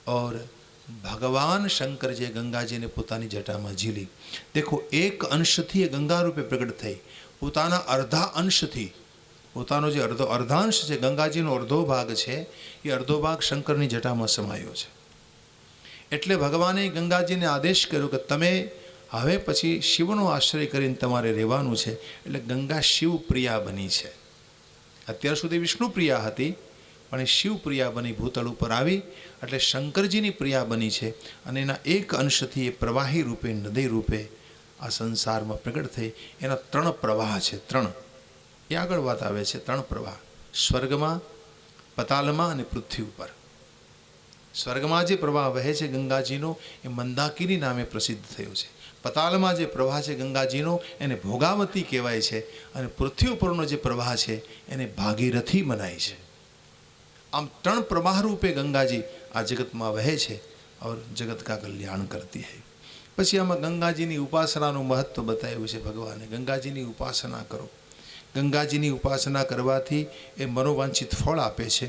और भगवान शंकर जे गंगा जी ने પોતાની જટામાં ઝીલી. દેખો એક અંશથી એ ગંગા રૂપે પ્રગટ થઈ, પોતાના અર્ધા અંશથી. પોતાનો જે અર્ધાંશ છે, ગંગાજીનો અર્ધો ભાગ છે, એ અર્ધો ભાગ શંકરની જટામાં સમાયો છે. એટલે ભગવાને ગંગાજીને આદેશ કર્યો કે તમે હવે પછી શિવનો આશ્રય કરીને તમારે રહેવાનું છે. એટલે ગંગા શિવ પ્રિયા બની છે. અત્યાર સુધી વિષ્ણુ પ્રિયા હતી, પણ એ શિવ પ્રિયા બની ભૂતળ ઉપર આવી, એટલે શંકરજીની પ્રિયા બની છે. અને એના એક અંશથી એ પ્રવાહી રૂપે, નદી રૂપે આ સંસારમાં પ્રગટ થઈ. એના 3 પ્રવાહ છે. 3 એ આગળ વાત આવે છે. 3 પ્રવાહ સ્વર્ગમાં, પતાલમાં અને પૃથ્વી ઉપર. સ્વર્ગમાં જે પ્રવાહ વહે છે ગંગાજીનો, એ મંદાકિની નામે પ્રસિદ્ધ થયો છે. પતાલમાં જે પ્રવાહ છે ગંગાજીનો, એને ભોગાવતી કહેવાય છે. અને પૃથ્વી ઉપરનો જે પ્રવાહ છે એને ભાગીરથી મનાય છે. આમ 3 પ્રવાહ રૂપે ગંગાજી આ જગતમાં વહે છે और જગત કા કલ્યાણ કરતી है. પછી આમાં ગંગાજીની ઉપાસનાનું મહત્વ બતાવ્યું છે ભગવાને. ગંગાજીની ઉપાસના કરો. ગંગાજીની ઉપાસના કરવાથી એ મનોવાંછિત ફળ આપે છે.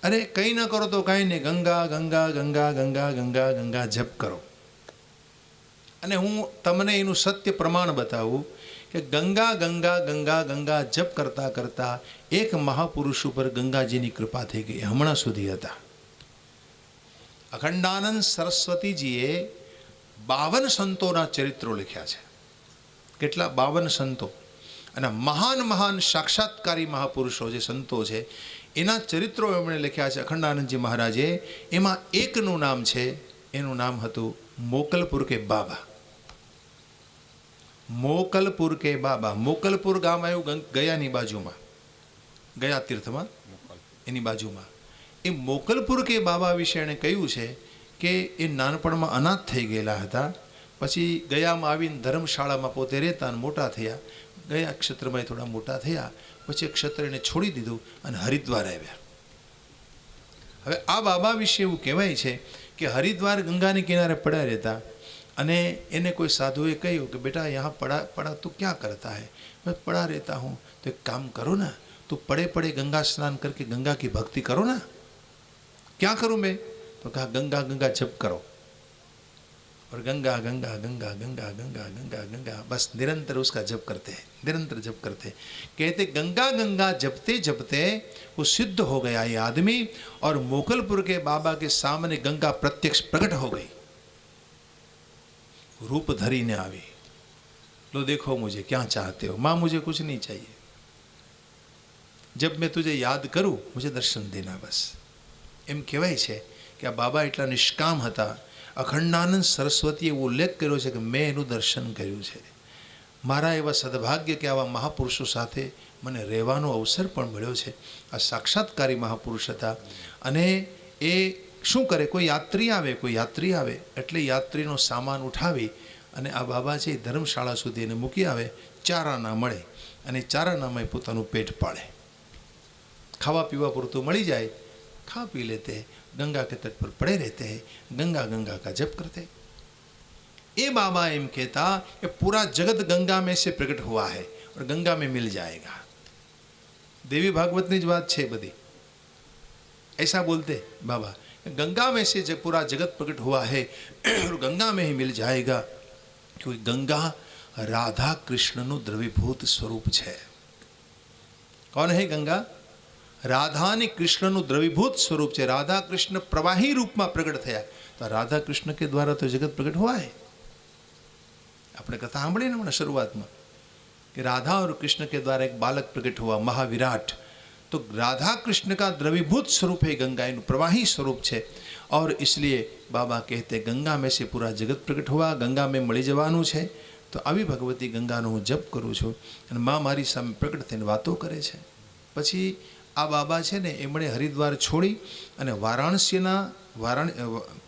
અરે કંઈ ન કરો તો કાંઈ નહીં, ગંગા ગંગા ગંગા ગંગા ગંગા ગંગા જપ કરો. અને હું તમને એનું સત્ય પ્રમાણ બતાવું કે ગંગા ગંગા ગંગા ગંગા જપ કરતાં કરતાં એક મહાપુરુષ ઉપર ગંગાજીની કૃપા થઈ ગઈ. હમણાં સુધી હતા અખંડાનંદ સરસ્વતીજીએ 52 સંતોના ચરિત્રો લખ્યા છે. કેટલા? 52 સંતો. અને મહાન મહાન સાક્ષાત્કારી મહાપુરુષો જે સંતો છે એના ચરિત્રો એમણે લખ્યા છે અખંડાનંદજી મહારાજે. એમાં એકનું નામ છે, એનું નામ હતું મોકલપુર કે બાબા. મોકલપુર કે બાબા. મોકલપુર ગામ આવ્યું ગયાની બાજુમાં, ગયા તીર્થમાં એની બાજુમાં. એ મોકલપુર કે બાબા વિશે એણે કહ્યું છે કે એ નાનપણમાં અનાથ થઈ ગયેલા હતા. પછી ગયામાં આવીને ધર્મશાળામાં પોતે રહેતા અને મોટા થયા. ગયા ક્ષેત્રમાં થોડા મોટા થયા. પછી ક્ષેત્ર એને છોડી દીધું અને હરિદ્વાર આવ્યા. હવે આ બાબા વિશે એવું કહેવાય છે કે હરિદ્વાર ગંગાને કિનારે પડ્યા રહેતા. અને એને કોઈ સાધુએ કહ્યું કે બેટા યહાં પડા તું ક્યાં કરતા હૈ? मैं पड़ा रहता हूँ. तो एक काम करो ना, तो पड़े पड़े गंगा स्नान करके गंगा की भक्ति करो ना. क्या करूँ मैं? तो कहा गंगा गंगा जप करो. और गंगा गंगा गंगा गंगा गंगा गंगा गंगा बस निरंतर उसका जप करते हैं, निरंतर जप करते हैं. कहते गंगा गंगा जपते जपते वो सिद्ध हो गया ये आदमी. और मोकलपुर के बाबा के सामने गंगा प्रत्यक्ष प्रकट हो गई, रूप धरी ने आवी. लो देखो मुझे क्या चाहते हो? माँ मुझे कुछ नहीं चाहिए, जब मैं तुझे याद करूँ मुझे दर्शन देना बस. એમ કહેવાય છે કે આ બાબા એટલા નિષ્કામ હતા. અખંડાનંદ સરસ્વતીએ ઉલ્લેખ કર્યો છે કે મેં એનું દર્શન કર્યું છે. મારા એવા સદભાગ્ય કે આવા મહાપુરુષો સાથે મને રહેવાનો અવસર પણ મળ્યો છે. આ સાક્ષાત્કારી મહાપુરુષ હતા. અને એ શું કરે, કોઈ યાત્રી આવે એટલે યાત્રીનો સામાન ઉઠાવી અને આ બાબા છે ધર્મશાળા સુધી એને મૂકી આવે. ચારા ના મળે અને ચારાનામાં પોતાનું પેટ પાળે. ખાવા પીવા પૂરતું મળી જાય खा पी लेते हैं, गंगा के तट पर पड़े रहते हैं, गंगा गंगा का जप करते। ये बाबा एम कहता कि पूरा जगत गंगा में से प्रकट हुआ है और गंगा में मिल जाएगा। देवी भागवत ની જ વાત છે બધી। ऐसा बोलते बाबा, गंगा में से जब पूरा जगत प्रकट हुआ है और गंगा में ही मिल जाएगा, क्योंकि गंगा राधा कृष्ण નું દ્રવીભૂત સ્વરૂપ છે। कौन है गंगा? राधा ने कृष्ण નું દ્રવીભૂત સ્વરૂપ છે। राधा कृष्ण प्रवाही रूप में प्रकट થયા, तो राधा कृष्ण के द्वारा तो जगत प्रकट हुआ है। आपने कथा सांभળી ने शुरुआत में कि राधा और कृष्ण के द्वारा एक बालक प्रकट हुआ, महाविराट। तो राधा कृष्ण का द्रवीभूत स्वरूप है गंगा, इन प्रवाही स्वरूप है। और इसलिए बाबा कहते गंगा में से पूरा जगत प्रकट हुआ, गंगा में मળી જવાનું છે। तो આવી ભગવતી ગંગાનો હું જપ કરું છું અને મા મારી સામે પ્રકટ થઈને વાતો કરે છે। પછી આ બાબા છે ને એમણે હરિદ્વાર છોડી અને વારાણસીના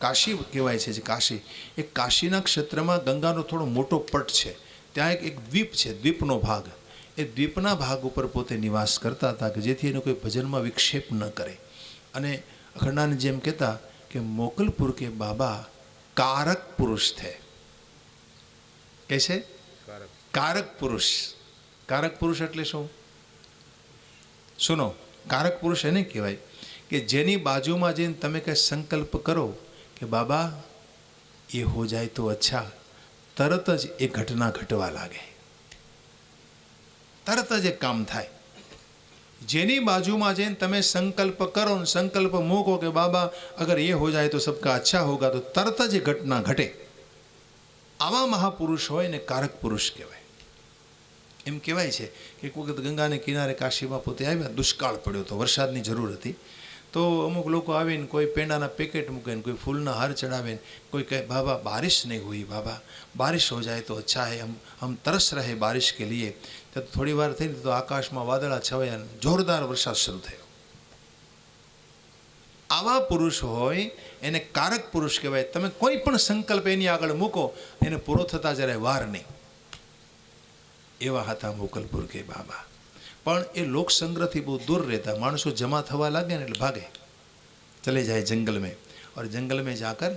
કાશી કહેવાય છે, જે કાશી, એ કાશીના ક્ષેત્રમાં ગંગાનો થોડો મોટો પટ છે। ત્યાં એક દ્વીપ છે, દ્વીપનો ભાગ, એ દ્વીપના ભાગ ઉપર પોતે નિવાસ કરતા હતા કે જેથી એનો કોઈ ભજનમાં વિક્ષેપ ન કરે। અને અખંડાનંદ જેમ કહેતા કે મોકલપુર કે બાબા कारक पुरुष थे। कैसे? कारक पुरुष। कारक पुरुष એટલે શું? सुनो, कारक पुरुष એને કહેવાય કે જેની બાજુમાં જઈને તમે કંઈ સંકલ્પ કરો કે બાબા એ हो जाए तो अच्छा, તરત જ એ ઘટના ઘટવા લાગે, તરત જ એક કામ થાય। જેની બાજુમાં જઈને તમે સંકલ્પ કરો ને સંકલ્પ મૂકો કે બાબા અગર ये हो जाए तो सबका अच्छा होगा, तो તરત જ એ ઘટના ઘટે। આવા મહાપુરુષ હોય ને કારક પુરુષ કહેવાય। એમ કહેવાય છે કે એક વખત ગંગાને કિનારે કાશીમાં પોતે આવ્યા, દુષ્કાળ પડ્યો તો, વરસાદની જરૂર હતી। તો અમુક લોકો આવીને કોઈ પેંડાના પેકેટ મૂકે ને કોઈ ફૂલના હાર ચડાવે ને કોઈ કહે બાબા बारिश नहीं हुई, बाबा बारिश हो जाए तो अच्छा है, हम तरस रहे बारिश के लिए। तो थोड़ी वार थी तो आकाश में वादळा छवाया, जोरदार वरसाद शुरू थयो। आवा पुरुष होय एने कारक पुरुष कहेवाय। तमे कोई पण संकल्प एनी आगळ मूको, एने पूरो थता जरा वार नहीं। एवा हता मोकलपुर के बाबा। पण ए लोक संग्रह थी बहुत दूर रहता, माणसों जमा थवा लागे ने એટલે भागे, चले जाए जंगल में, और जंगल में जाकर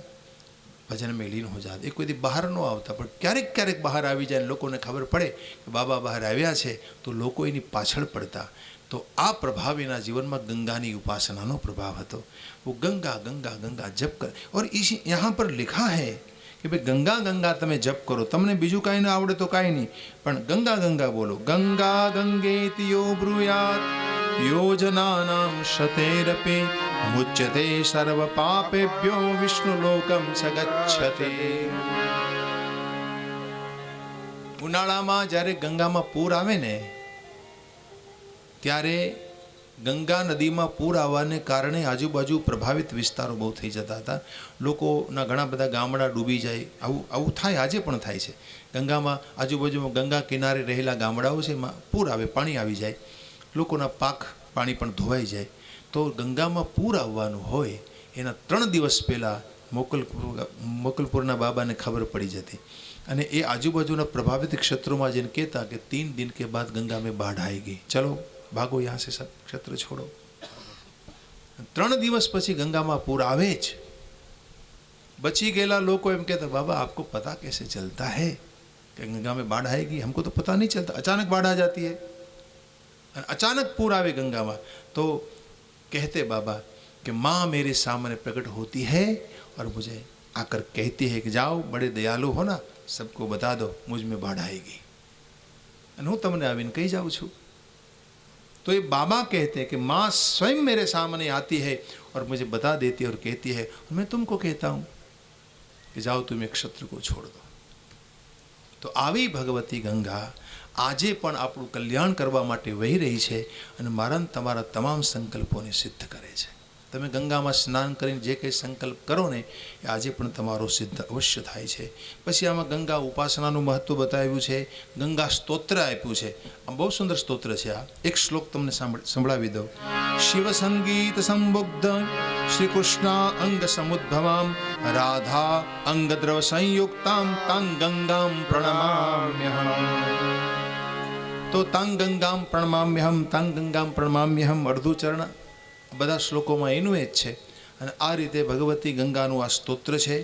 भजन में लीन हो जाते। कोई दी बहार न आवता, पण क्यारेक क्यारेक बहार आवी जाए, लोकोने खबर पड़े कि बाबा बहार आव्या छे, तो लोको एनी पाछळ पड़ता। तो आ प्रभाव एना जीवन में गंगानी उपासनानो प्रभाव हतो। वो गंगा गंगा गंगा जप कर, और इसी यहाँ पर लिखा है कि भाई गंगा गंगा तमे जप करो, तमने बीजू काई ना आवड़े तो काई नहीं, पण गंगा गंगा बोलो। गंगा गंगेति यो ब्रूयात् योजनानां शतेरपि मुच्यते सर्व पापेभ्यो विष्णुलोकं स गच्छते। उनाळामां ज्यारे गंगामां पूर आवे ने त्यारे गंगा नदी में पूर आवाने कारणे आजूबाजू प्रभावित विस्तारों बहुत थई जता था। लोकोना घणा बधा गामड़ा डूबी जाए, आवुं थाय, आजे पण थाय छे। गंगा में आजूबाजू गंगा किनारे रहेला गामडाओ छे, पूर आवे, पाणी आवी जाए, लोकोना पाक पाणी पण धोवाई जाए। तो गंगा में पूर आववानुं होय एना 3 दिवस पहला मोकलपुरना बाबाने खबर पड़ी जती, अने ए आजूबाजूना प्रभावित क्षेत्रों में जईने कहेता कि 3 दिन के बाद गंगा में बाढ़ आएगी, चलो भागो यहाँ से, सब क्षेत्र छोड़ो। 3 दिवस पछी गंगा में पूर आवे ज। बची गયેલા લોકો એમ कहता बाबा आपको पता कैसे चलता है कि गंगा में बाढ़ आएगी? हमको तो पता नहीं चलता, अचानक बाढ़ आ जाती है, अचानक पूर आवे गंगा में। तो कहते बाबा कि माँ मेरे सामने प्रकट होती है और मुझे आकर कहती है कि जाओ, बड़े दयालु हो ना, सबको बता दो मुझ में बाढ़ आएगी, અને હું તમને આવીને કહી જાઉં છું। तो ये बाबा कहते हैं कि माँ स्वयं मेरे सामने आती है और मुझे बता देती है और कहती है, और मैं तुमको कहता हूँ कि जाओ तुम एक क्षत्र को छोड़ दो। तो आवी भगवती गंगा आजे पण આપણું કલ્યાણ કરવા માટે વહી રહી છે અને મારા તમારા તમામ સંકલ્પોને સિદ્ધ કરે છે। તમે ગંગામાં સ્નાન કરીને જે કંઈ સંકલ્પ કરો ને એ આજે પણ તમારો સિદ્ધ અવશ્ય થાય છે। પછી આમાં ગંગા ઉપાસનાનું મહત્વ બતાવ્યું છે, ગંગા સ્તોત્ર આપ્યું છે। આ બહુ સુંદર સ્તોત્ર છે। આ એક શ્લોક તમને સંભળાવી દઉં। શિવ સંગીત સંબુદ્ધ શ્રી કૃષ્ણ અંગ સમુદ્ભવામ રાધા અંગ દ્રવ સંયુક્તામ તાં ગંગામ પ્રણમામ્યહમ। तो तांग गंगाम प्रणमाम्यहम, तांग गंगाम प्रणमाम्यहम, अर्धु चरण બધા શ્લોકોમાં એનું એ જ છે. અને આ રીતે ભગવતી ગંગાનું આ સ્તોત્ર છે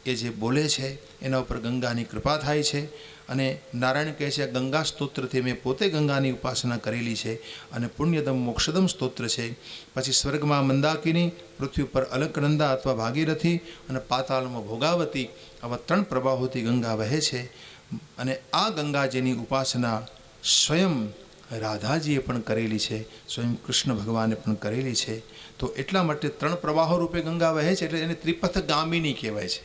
એ જે બોલે છે એના ઉપર ગંગાની કૃપા થાય છે. અને નારાયણ કહે છે ગંગા સ્તોત્રથી મેં પોતે ગંગાની ઉપાસના કરેલી છે અને પુણ્યદમ મોક્ષદમ સ્તોત્ર છે. પછી સ્વર્ગમાં મંદાકિની, પૃથ્વી ઉપર અલકનંદા અથવા ભાગીરથી અને પાતાળમાં ભોગાવતી, આવા 3 પ્રવાહોથી ગંગા વહે છે. અને આ ગંગાજીની ઉપાસના સ્વયં રાધાજીએ પણ કરેલી છે, સ્વયં કૃષ્ણ ભગવાને પણ કરેલી છે. તો એટલા માટે 3 પ્રવાહો રૂપે ગંગા વહે છે એટલે એને ત્રિપથગામિની કહેવાય છે.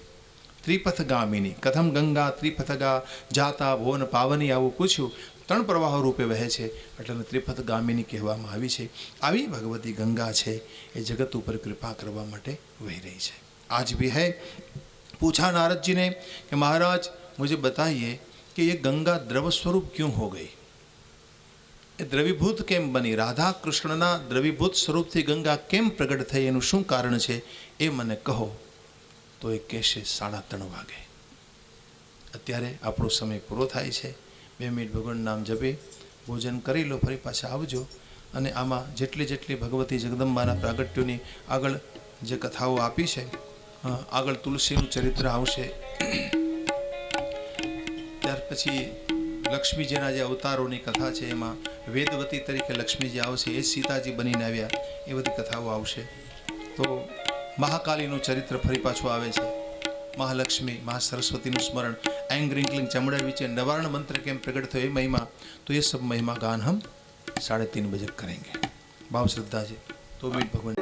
ત્રિપથગામિની, કથમ ગંગા ત્રિપથગા જાતા ભુવન પાવની, આવું પૂછ્યું. 3 પ્રવાહો રૂપે વહે છે એટલે ત્રિપથગામિની કહેવામાં આવી છે. આવી ભગવતી ગંગા છે એ જગત ઉપર કૃપા કરવા માટે વહી રહી છે. આજ भी है. पूछा नारद जी ने कि महाराज मुझे बताइए कि ये गंगा द्रव स्वरूप क्यों हो गई, એ દ્રવીભૂત કેમ બની, રાધા કૃષ્ણના દ્રવીભૂત સ્વરૂપથી ગંગા કેમ પ્રગટ થઈ, એનું શું કારણ છે એ મને કહો. તો એ કહેશે 3:30 વાગે. અત્યારે આપણો સમય પૂરો થાય છે. 2 મિનિટ ભગવાન નામ જપી ભોજન કરી લો, ફરી પાછા આવજો. અને આમાં જેટલી ભગવતી જગદંબાના પ્રાગટ્યોની આગળ જે કથાઓ આપી છે, આગળ તુલસીનું ચરિત્ર આવશે, ત્યાર પછી લક્ષ્મીજીના જે અવતારોની કથા છે એમાં વેદવતી તરીકે લક્ષ્મીજી આવશે, એ સીતાજી બનીને આવ્યા, એ બધી કથાઓ આવશે. તો મહાકાલીનું ચરિત્ર ફરી પાછું આવે છે, મહાલક્ષ્મી મહા સરસ્વતીનું સ્મરણ, एंग रिंकलिंग चमड़ा विचे नवारण मंत्र केम प्रकट थयो महिमा, तो ये सब महिमा गान हम 3:30 बजे करेंगे. भाव श्रद्धा जी तो भी भगवान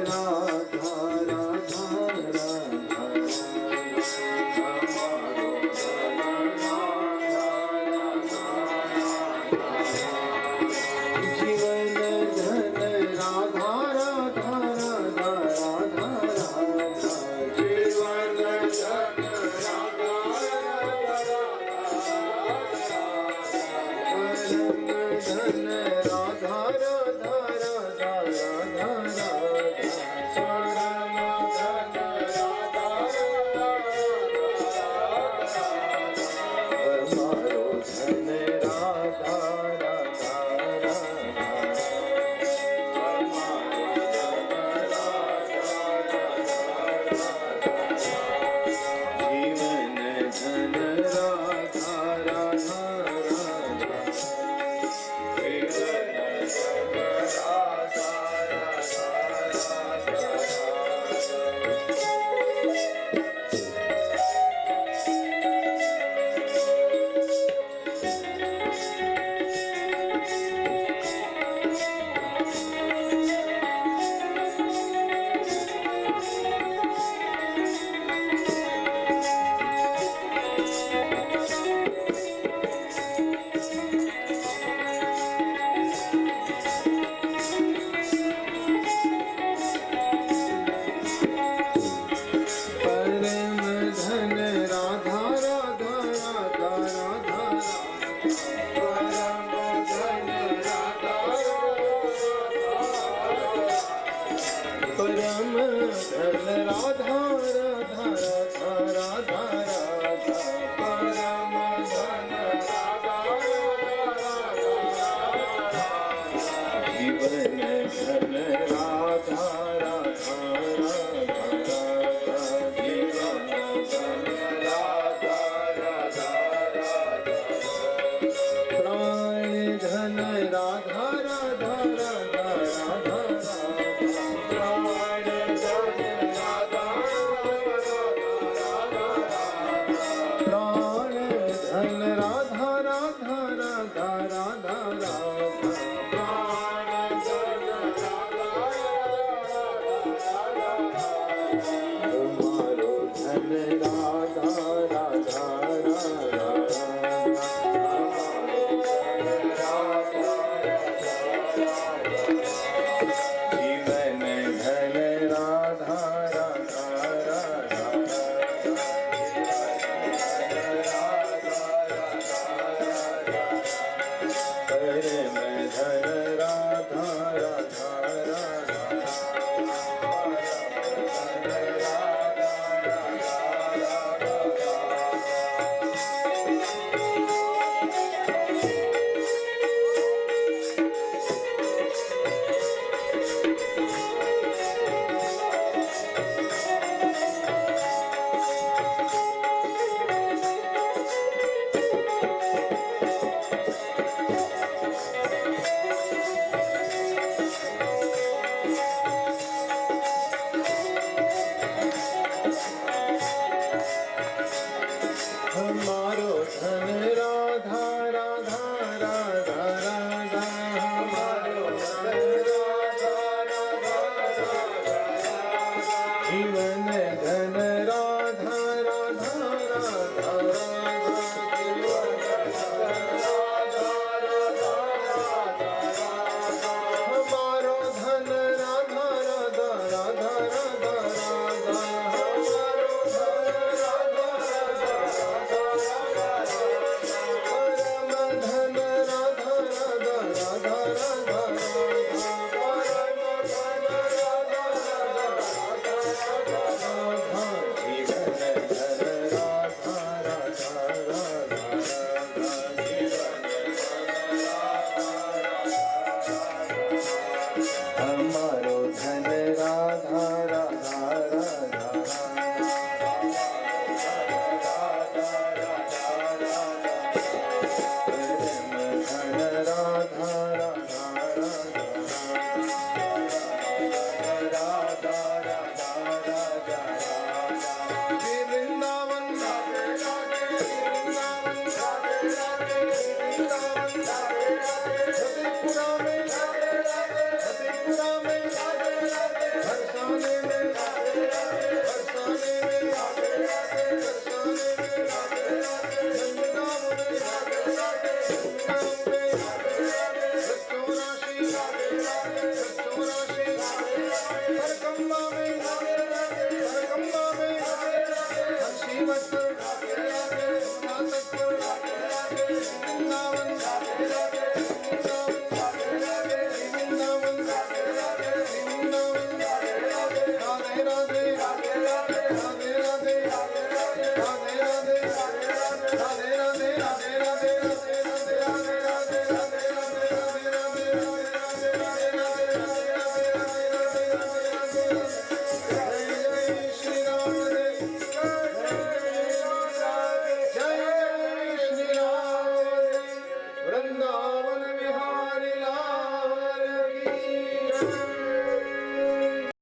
जीवन